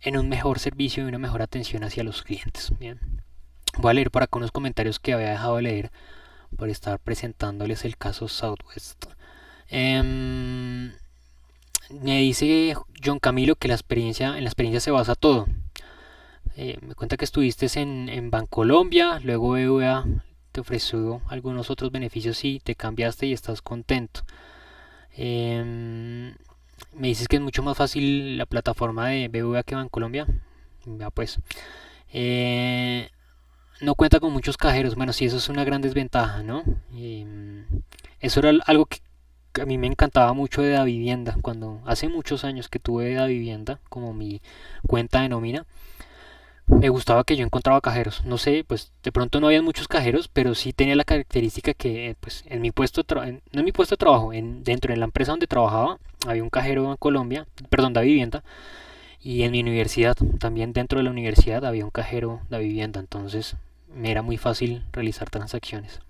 un mejor servicio y una mejor atención hacia los clientes. Bien. Voy a leer por acá unos comentarios que había dejado de leer por estar presentándoles el caso Southwest. Me dice John Camilo que en la experiencia se basa todo. Me cuenta que estuviste en Bancolombia, luego BBVA te ofreció algunos otros beneficios y te cambiaste y estás contento. Me dices que es mucho más fácil la plataforma de BBVA que Bancolombia. Ya pues. No cuenta con muchos cajeros. Bueno, sí, eso es una gran desventaja, ¿no? Eso era algo que a mí me encantaba mucho de Davivienda. Cuando hace muchos años que tuve Davivienda como mi cuenta de nómina, me gustaba que yo encontraba cajeros. No sé, pues de pronto no había muchos cajeros, pero sí tenía la característica que pues en mi puesto no en mi puesto de trabajo, dentro de la empresa donde trabajaba, había un cajero en Colombia, perdón, Davivienda, y en mi universidad, también dentro de la universidad había un cajero Davivienda, entonces me era muy fácil realizar transacciones.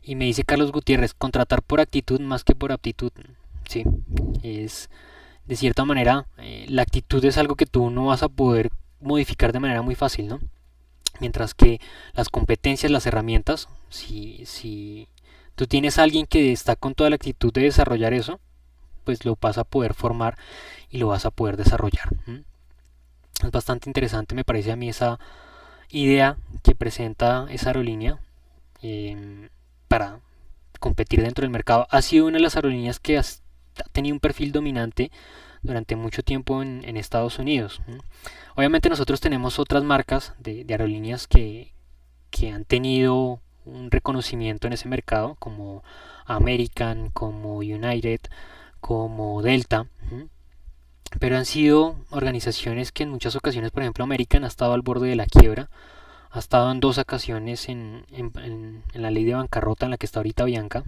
Y me dice Carlos Gutiérrez, contratar por actitud más que por aptitud. Sí, es de cierta manera, la actitud es algo que tú no vas a poder modificar de manera muy fácil, ¿no? Mientras que las competencias, las herramientas, si tú tienes a alguien que está con toda la actitud de desarrollar eso, pues lo vas a poder formar y lo vas a poder desarrollar. Es bastante interesante, me parece a mí, esa idea que presenta esa aerolínea para competir dentro del mercado. Ha sido una de las aerolíneas que ha tenido un perfil dominante durante mucho tiempo en Estados Unidos. Obviamente nosotros tenemos otras marcas de aerolíneas que han tenido un reconocimiento en ese mercado, como American, como United, como Delta, pero han sido organizaciones que en muchas ocasiones, por ejemplo American ha estado al borde de la quiebra, ha estado en 2 ocasiones en la ley de bancarrota en la que está ahorita Bianca.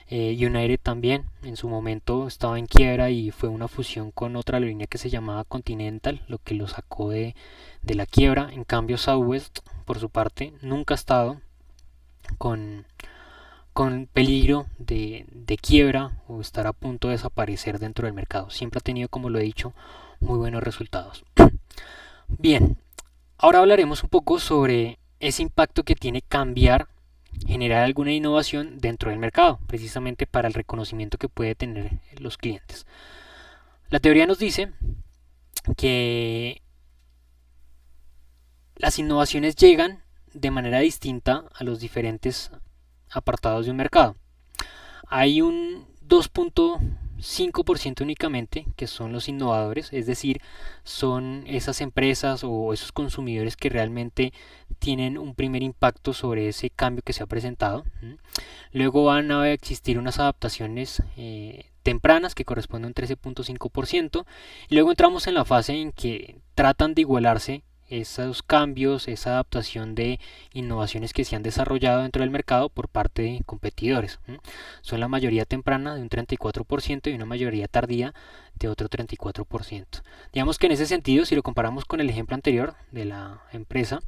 United también en su momento estaba en quiebra y fue una fusión con otra aerolínea que se llamaba Continental, lo que lo sacó de la quiebra. En cambio Southwest, por su parte, nunca ha estado con, con peligro de quiebra o estar a punto de desaparecer dentro del mercado. Siempre ha tenido, como lo he dicho, muy buenos resultados. Bien, ahora hablaremos un poco sobre ese impacto que tiene cambiar, generar alguna innovación dentro del mercado, precisamente para el reconocimiento que puede tener los clientes. La teoría nos dice que las innovaciones llegan de manera distinta a los diferentes apartados de un mercado. Hay un 2.5% únicamente que son los innovadores, es decir, son esas empresas o esos consumidores que realmente tienen un primer impacto sobre ese cambio que se ha presentado. Luego van a existir unas adaptaciones tempranas que corresponden a un 13.5%, y luego entramos en la fase en que tratan de igualarse esos cambios, esa adaptación de innovaciones que se han desarrollado dentro del mercado por parte de competidores. Son la mayoría temprana de un 34% y una mayoría tardía de otro 34%. Digamos que en ese sentido, si lo comparamos con el ejemplo anterior de la empresa,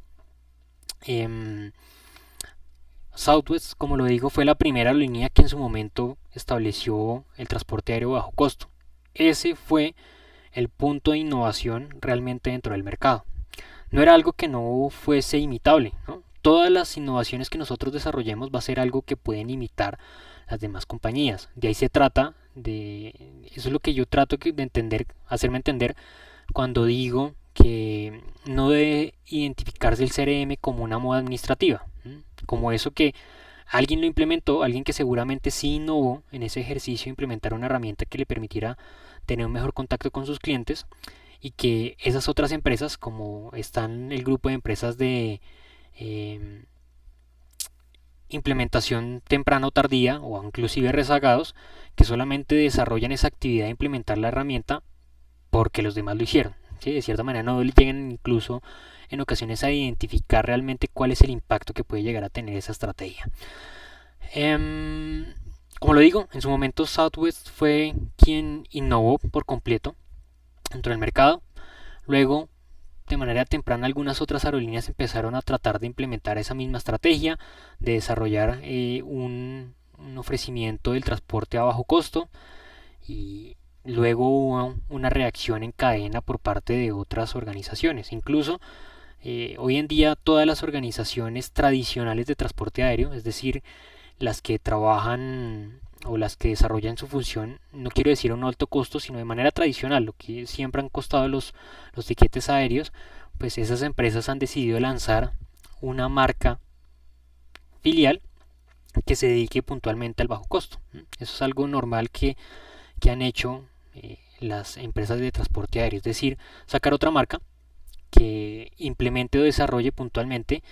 Southwest, como lo digo, fue la primera aerolínea que en su momento estableció el transporte aéreo bajo costo. Ese fue el punto de innovación realmente dentro del mercado. No era algo que no fuese imitable, ¿no? Todas las innovaciones que nosotros desarrollemos va a ser algo que pueden imitar las demás compañías. De ahí se trata eso es lo que yo trato de entender, hacerme entender cuando digo que no debe identificarse el CRM como una moda administrativa, como eso que alguien lo implementó, alguien que seguramente sí innovó en ese ejercicio de implementar una herramienta que le permitiera tener un mejor contacto con sus clientes, y que esas otras empresas, como están el grupo de empresas de implementación temprana o tardía o inclusive rezagados, que solamente desarrollan esa actividad de implementar la herramienta porque los demás lo hicieron, ¿sí? De cierta manera no llegan incluso en ocasiones a identificar realmente cuál es el impacto que puede llegar a tener esa estrategia. Como lo digo, en su momento Southwest fue quien innovó por completo dentro del mercado. Luego, de manera temprana, algunas otras aerolíneas empezaron a tratar de implementar esa misma estrategia, de desarrollar un ofrecimiento del transporte a bajo costo, y luego hubo una reacción en cadena por parte de otras organizaciones. Incluso hoy en día todas las organizaciones tradicionales de transporte aéreo, es decir, las que trabajan o las que desarrollan su función, no quiero decir a un alto costo, sino de manera tradicional, lo que siempre han costado los tiquetes aéreos, pues esas empresas han decidido lanzar una marca filial que se dedique puntualmente al bajo costo. Eso es algo normal que han hecho las empresas de transporte aéreo, es decir, sacar otra marca que implemente o desarrolle puntualmente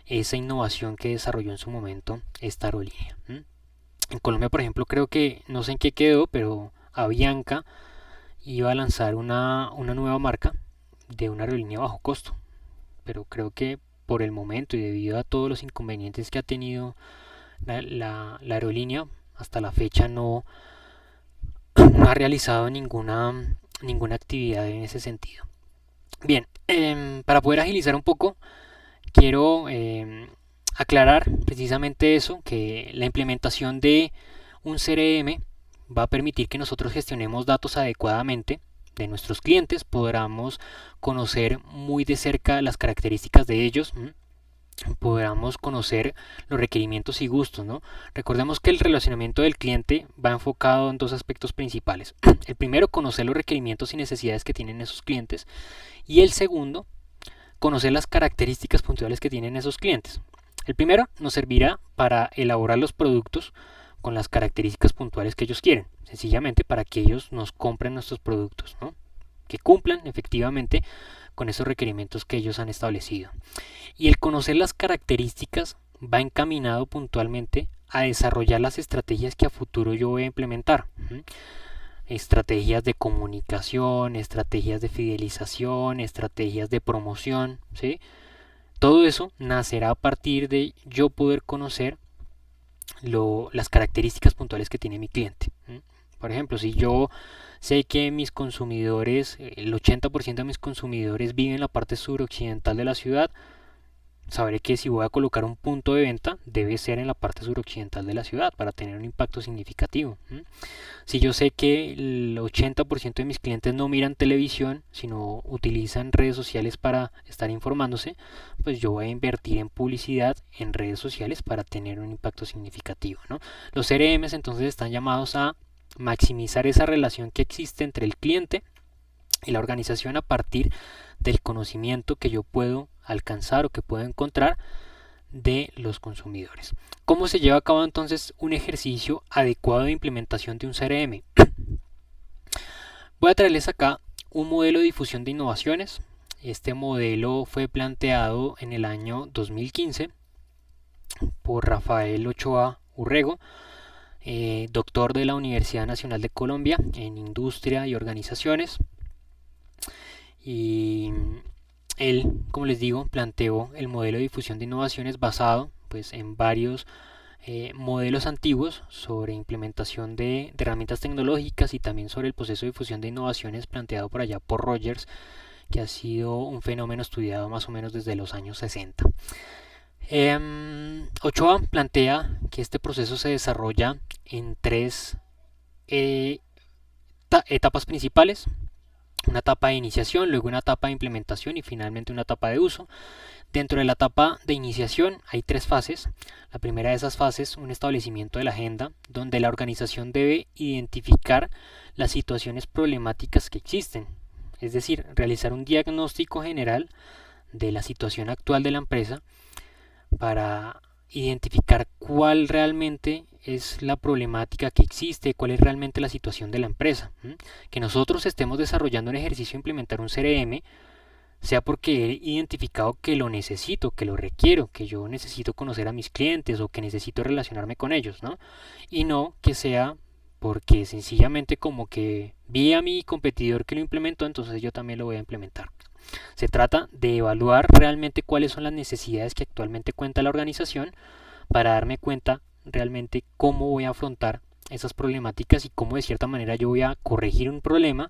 esa innovación que desarrolló en su momento esta aerolínea. En Colombia, por ejemplo, creo que, no sé en qué quedó, pero Avianca iba a lanzar una nueva marca de una aerolínea bajo costo. Pero creo que por el momento y debido a todos los inconvenientes que ha tenido la aerolínea, hasta la fecha no ha realizado ninguna actividad en ese sentido. Bien, para poder agilizar un poco, quiero aclarar precisamente eso, que la implementación de un CRM va a permitir que nosotros gestionemos datos adecuadamente de nuestros clientes, podamos conocer muy de cerca las características de ellos, podamos conocer los requerimientos y gustos, ¿no? Recordemos que el relacionamiento del cliente va enfocado en 2 aspectos principales. El primero, conocer los requerimientos y necesidades que tienen esos clientes, y el segundo, conocer las características puntuales que tienen esos clientes. El primero nos servirá para elaborar los productos con las características puntuales que ellos quieren, sencillamente para que ellos nos compren nuestros productos, ¿no? Que cumplan efectivamente con esos requerimientos que ellos han establecido. Y el conocer las características va encaminado puntualmente a desarrollar las estrategias que a futuro yo voy a implementar. Estrategias de comunicación, estrategias de fidelización, estrategias de promoción, ¿sí? Todo eso nacerá a partir de yo poder conocer las características puntuales que tiene mi cliente. Por ejemplo, si yo sé que mis consumidores, el 80% de mis consumidores viven en la parte suroccidental de la ciudad, sabré que si voy a colocar un punto de venta debe ser en la parte suroccidental de la ciudad para tener un impacto significativo. Si yo sé que el 80% de mis clientes no miran televisión, sino utilizan redes sociales para estar informándose, pues yo voy a invertir en publicidad en redes sociales para tener un impacto significativo, ¿no? Los CRMs entonces están llamados a maximizar esa relación que existe entre el cliente y la organización a partir del conocimiento que yo puedo alcanzar o que puedo encontrar de los consumidores. ¿Cómo se lleva a cabo entonces un ejercicio adecuado de implementación de un CRM? Voy a traerles acá un modelo de difusión de innovaciones. Este modelo fue planteado en el año 2015 por Rafael Ochoa Urrego, doctor de la Universidad Nacional de Colombia en Industria y Organizaciones. Y él, como les digo, planteó el modelo de difusión de innovaciones basado pues, en varios modelos antiguos sobre implementación de herramientas tecnológicas y también sobre el proceso de difusión de innovaciones planteado por allá por Rogers, que ha sido un fenómeno estudiado más o menos desde los años 60. Ochoa plantea que este proceso se desarrolla en tres etapas principales: una etapa de iniciación, luego una etapa de implementación y finalmente una etapa de uso. Dentro de la etapa de iniciación hay tres fases. La primera de esas fases, un establecimiento de la agenda, donde la organización debe identificar las situaciones problemáticas que existen, es decir, realizar un diagnóstico general de la situación actual de la empresa para identificar cuál realmente es la problemática que existe, cuál es realmente la situación de la empresa. Que nosotros estemos desarrollando un ejercicio de implementar un CRM, sea porque he identificado que lo necesito, que lo requiero, que yo necesito conocer a mis clientes o que necesito relacionarme con ellos, ¿no? Y no que sea porque sencillamente como que vi a mi competidor que lo implementó, entonces yo también lo voy a implementar. Se trata de evaluar realmente cuáles son las necesidades que actualmente cuenta la organización para darme cuenta realmente cómo voy a afrontar esas problemáticas y cómo de cierta manera yo voy a corregir un problema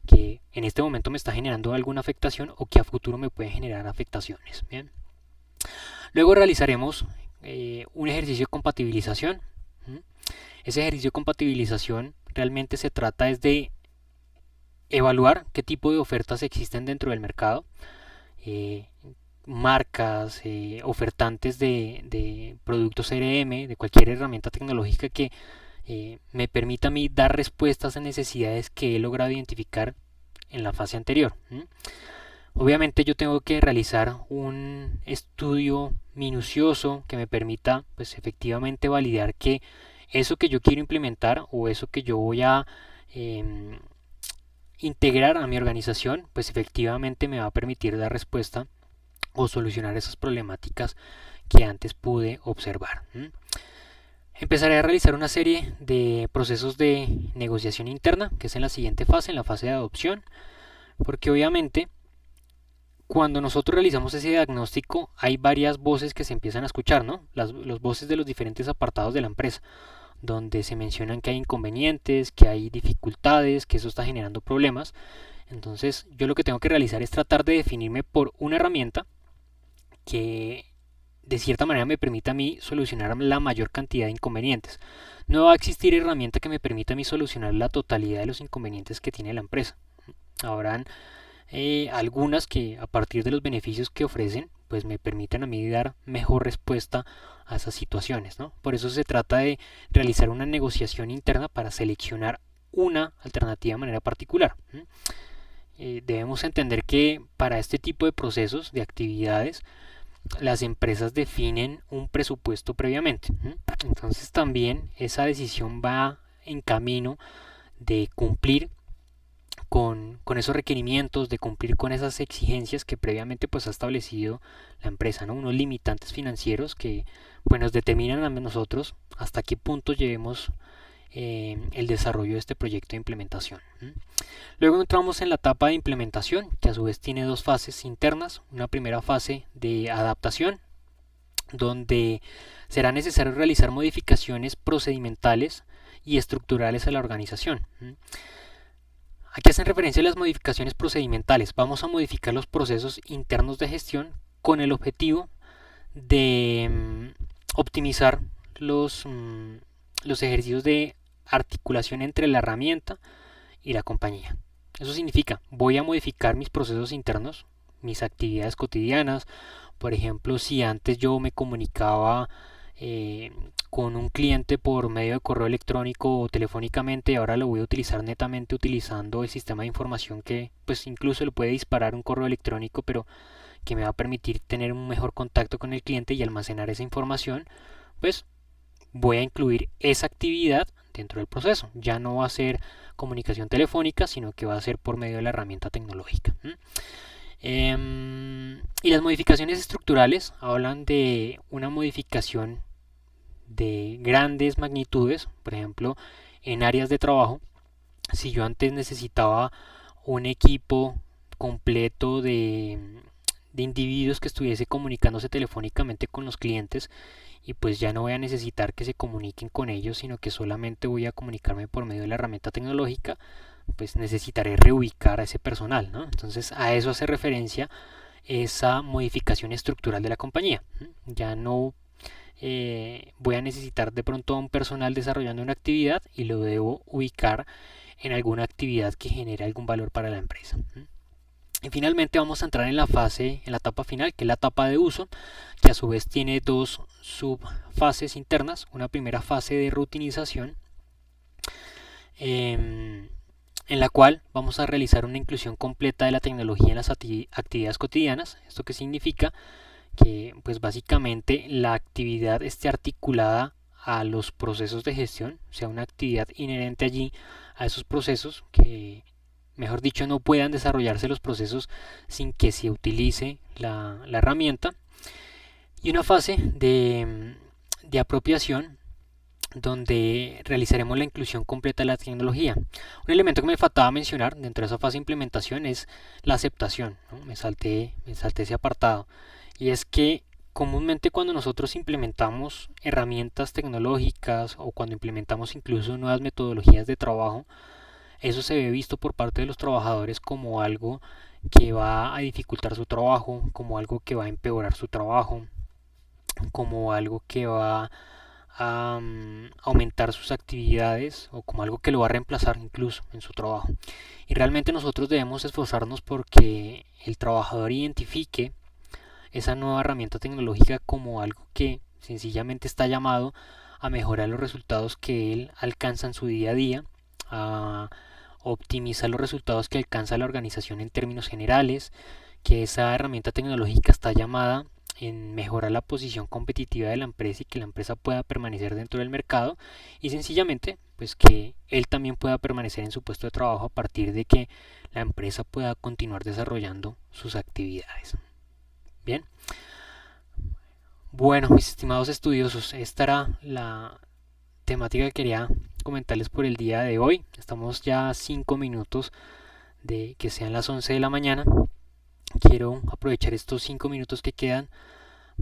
que en este momento me está generando alguna afectación o que a futuro me puede generar afectaciones. Bien. Luego realizaremos un ejercicio de compatibilización. Ese ejercicio de compatibilización realmente se trata es de evaluar qué tipo de ofertas existen dentro del mercado, marcas, ofertantes de productos CRM, de cualquier herramienta tecnológica que me permita a mí dar respuestas a necesidades que he logrado identificar en la fase anterior. Obviamente yo tengo que realizar un estudio minucioso que me permita pues efectivamente validar que eso que yo quiero implementar o eso que yo voy a integrar a mi organización pues efectivamente me va a permitir dar respuesta o solucionar esas problemáticas que antes pude observar. Empezaré a realizar una serie de procesos de negociación interna, que es en la siguiente fase, en la fase de adopción, porque obviamente cuando nosotros realizamos ese diagnóstico hay varias voces que se empiezan a escuchar, ¿no? Las voces de los diferentes apartados de la empresa, donde se mencionan que hay inconvenientes, que hay dificultades, que eso está generando problemas. Entonces yo lo que tengo que realizar es tratar de definirme por una herramienta que de cierta manera me permita a mí solucionar la mayor cantidad de inconvenientes. No va a existir herramienta que me permita a mí solucionar la totalidad de los inconvenientes que tiene la empresa. Habrán algunas que a partir de los beneficios que ofrecen pues me permitan a mí dar mejor respuesta a esas situaciones, ¿no? Por eso se trata de realizar una negociación interna para seleccionar una alternativa de manera particular. Debemos entender que para este tipo de procesos, de actividades, las empresas definen un presupuesto previamente. Entonces también esa decisión va en camino de cumplir con esos requerimientos, de cumplir con esas exigencias que previamente pues ha establecido la empresa, ¿no? Unos limitantes financieros que pues nos determinan a nosotros hasta qué punto llevemos el desarrollo de este proyecto de implementación. Luego entramos en la etapa de implementación, que a su vez tiene dos fases internas. Una primera fase de adaptación, donde será necesario realizar modificaciones procedimentales y estructurales a la organización. Aquí hacen referencia a las modificaciones procedimentales. Vamos a modificar los procesos internos de gestión con el objetivo de optimizar los ejercicios de articulación entre la herramienta y la compañía. Eso significa, voy a modificar mis procesos internos, mis actividades cotidianas. Por ejemplo, si antes yo me comunicaba con un cliente por medio de correo electrónico o telefónicamente, ahora lo voy a utilizar netamente utilizando el sistema de información que pues incluso le puede disparar un correo electrónico, pero que me va a permitir tener un mejor contacto con el cliente y almacenar esa información. Pues voy a incluir esa actividad dentro del proceso. Ya no va a ser comunicación telefónica, sino que va a ser por medio de la herramienta tecnológica. Y las modificaciones estructurales hablan de una modificación de grandes magnitudes. Por ejemplo, en áreas de trabajo, si yo antes necesitaba un equipo completo de individuos que estuviese comunicándose telefónicamente con los clientes, y pues ya no voy a necesitar que se comuniquen con ellos, sino que solamente voy a comunicarme por medio de la herramienta tecnológica, pues necesitaré reubicar a ese personal, ¿no? Entonces a eso hace referencia esa modificación estructural de la compañía. Ya no voy a necesitar de pronto a un personal desarrollando una actividad y lo debo ubicar en alguna actividad que genere algún valor para la empresa. Y finalmente vamos a entrar en la etapa final, que es la etapa de uso, que a su vez tiene dos subfases internas. Una primera fase de rutinización, en la cual vamos a realizar una inclusión completa de la tecnología en las actividades cotidianas. ¿Esto qué significa? Que pues básicamente la actividad esté articulada a los procesos de gestión, sea una actividad inherente allí a esos procesos, que mejor dicho no puedan desarrollarse los procesos sin que se utilice la herramienta. Y una fase de apropiación, donde realizaremos la inclusión completa de la tecnología. Un elemento que me faltaba mencionar dentro de esa fase de implementación es la aceptación, ¿no? Me salté ese apartado. Y es que comúnmente cuando nosotros implementamos herramientas tecnológicas o cuando implementamos incluso nuevas metodologías de trabajo, eso se ve visto por parte de los trabajadores como algo que va a dificultar su trabajo, como algo que va a empeorar su trabajo, como algo que va a aumentar sus actividades o como algo que lo va a reemplazar incluso en su trabajo. Y realmente nosotros debemos esforzarnos porque el trabajador identifique esa nueva herramienta tecnológica como algo que sencillamente está llamado a mejorar los resultados que él alcanza en su día a día, a optimizar los resultados que alcanza la organización en términos generales, que esa herramienta tecnológica está llamada en mejorar la posición competitiva de la empresa y que la empresa pueda permanecer dentro del mercado, y sencillamente pues que él también pueda permanecer en su puesto de trabajo a partir de que la empresa pueda continuar desarrollando sus actividades. Bien, bueno, mis estimados estudiosos, esta era la temática que quería comentarles por el día de hoy. Estamos ya a 5 minutos de que sean las 11 de la mañana. Quiero aprovechar estos 5 minutos que quedan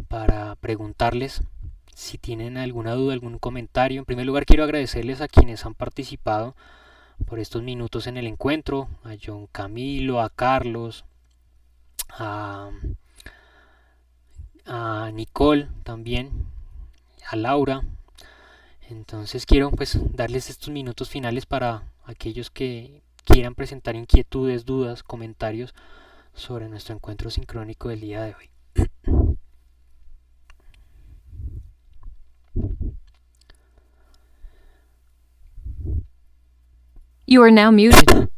para preguntarles si tienen alguna duda, algún comentario. En primer lugar, quiero agradecerles a quienes han participado por estos minutos en el encuentro, a John Camilo, a Carlos, a Nicole también, a Laura. Entonces quiero pues darles estos minutos finales para aquellos que quieran presentar inquietudes, dudas, comentarios sobre nuestro encuentro sincrónico del día de hoy. You are now muted.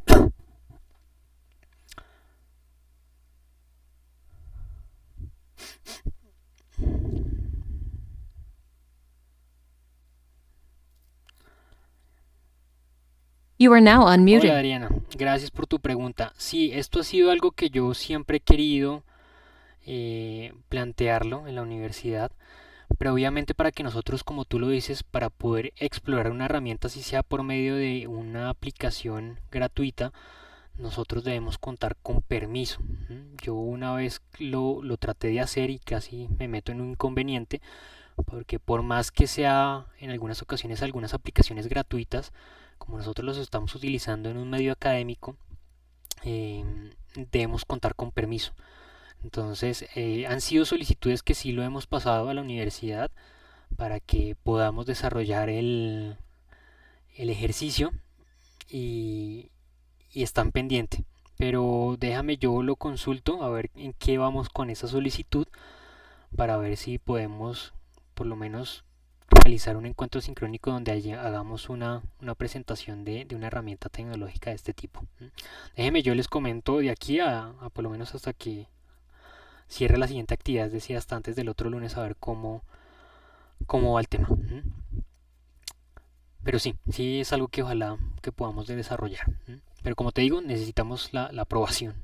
You are now Hola unmuted. Adriana, gracias por tu pregunta. Sí, esto ha sido algo que yo siempre he querido plantearlo en la universidad, pero obviamente para que nosotros, como tú lo dices, para poder explorar una herramienta, si sea por medio de una aplicación gratuita, nosotros debemos contar con permiso. Yo una vez lo traté de hacer y casi me meto en un inconveniente, porque por más que sea en algunas ocasiones algunas aplicaciones gratuitas, como nosotros los estamos utilizando en un medio académico, eh, debemos contar con permiso. Entonces, han sido solicitudes que sí lo hemos pasado a la universidad para que podamos desarrollar el ejercicio y, y están pendientes. Pero déjame yo lo consulto a ver en qué vamos con esa solicitud para ver si podemos por lo menos realizar un encuentro sincrónico donde hagamos una presentación de una herramienta tecnológica de este tipo. Déjeme yo les comento de aquí a por lo menos hasta que cierre la siguiente actividad, es decir, hasta antes del otro lunes a ver cómo va el tema. Pero sí, sí es algo que ojalá que podamos desarrollar. Pero como te digo, necesitamos la aprobación.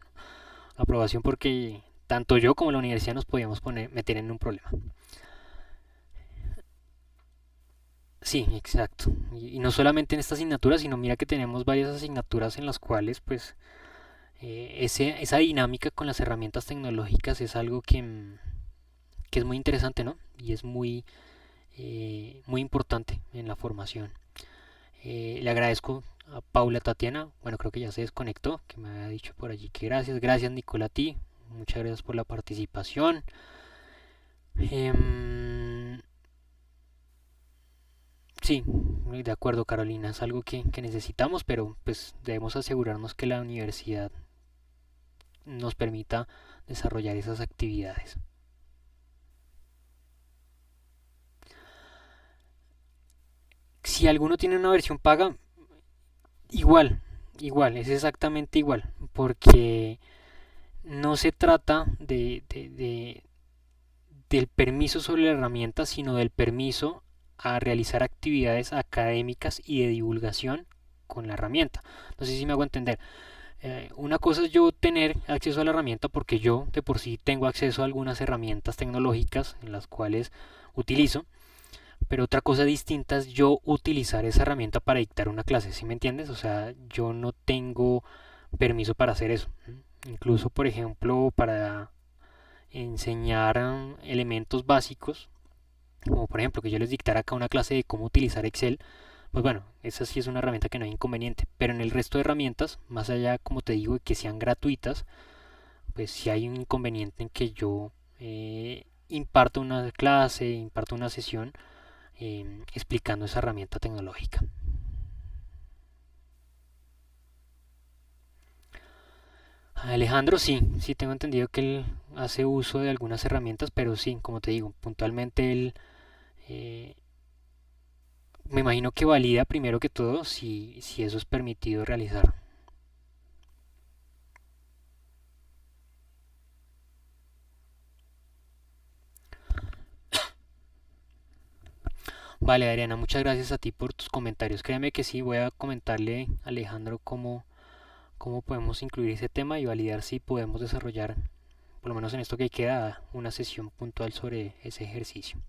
La aprobación porque tanto yo como la universidad nos podíamos meter en un problema. Sí, exacto. Y no solamente en esta asignatura, sino mira que tenemos varias asignaturas en las cuales pues esa dinámica con las herramientas tecnológicas es algo que es muy interesante, ¿no? Y es muy importante en la formación. Le agradezco a Paula Tatiana, bueno, creo que ya se desconectó, que me había dicho por allí que gracias. Gracias, Nicolati, muchas gracias por la participación. Em, sí, de acuerdo, Carolina, es algo que necesitamos, pero pues debemos asegurarnos que la universidad nos permita desarrollar esas actividades. Si alguno tiene una versión paga, igual, igual, es exactamente igual, porque no se trata del permiso sobre la herramienta, sino del permiso a realizar actividades académicas y de divulgación con la herramienta. No sé si me hago entender. Una cosa es yo tener acceso a la herramienta porque yo de por sí tengo acceso a algunas herramientas tecnológicas en las cuales utilizo, pero otra cosa distinta es yo utilizar esa herramienta para dictar una clase, ¿sí me entiendes? O sea, yo no tengo permiso para hacer eso. Incluso, por ejemplo, para enseñar elementos básicos, como por ejemplo que yo les dictara acá una clase de cómo utilizar Excel, pues bueno, esa sí es una herramienta que no hay inconveniente, pero en el resto de herramientas, más allá, como te digo, de que sean gratuitas, pues sí hay un inconveniente en que yo imparto una clase, imparto una sesión explicando esa herramienta tecnológica. Alejandro, sí, sí tengo entendido que él hace uso de algunas herramientas, pero sí, como te digo, puntualmente él eh, me imagino que valida primero que todo si eso es permitido realizar. Vale, Adriana, muchas gracias a ti por tus comentarios. Créeme que sí, voy a comentarle a Alejandro cómo podemos incluir ese tema y validar si podemos desarrollar, por lo menos en esto que queda, una sesión puntual sobre ese ejercicio.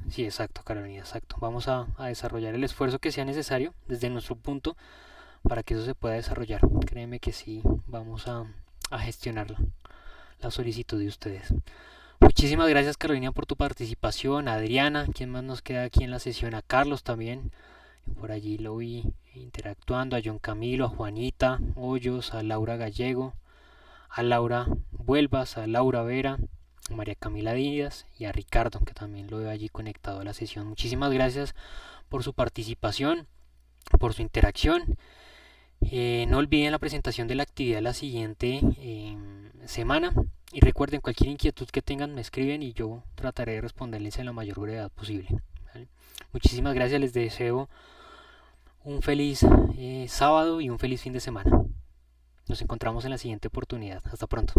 Sí, exacto, Carolina, exacto. Vamos a desarrollar el esfuerzo que sea necesario desde nuestro punto para que eso se pueda desarrollar. Créeme que sí, vamos a gestionar la solicitud de ustedes. Muchísimas gracias, Carolina, por tu participación. Adriana, ¿quién más nos queda aquí en la sesión? A Carlos también, por allí lo vi interactuando, a John Camilo, a Juanita Hoyos, a Laura Gallego, a Laura Vuelvas, a Laura Vera, a María Camila Díaz y a Ricardo, que también lo veo allí conectado a la sesión. Muchísimas gracias por su participación, por su interacción. No olviden la presentación de la actividad la siguiente semana. Y recuerden, cualquier inquietud que tengan me escriben y yo trataré de responderles en la mayor brevedad posible. ¿Vale? Muchísimas gracias, les deseo un feliz sábado y un feliz fin de semana. Nos encontramos en la siguiente oportunidad. Hasta pronto.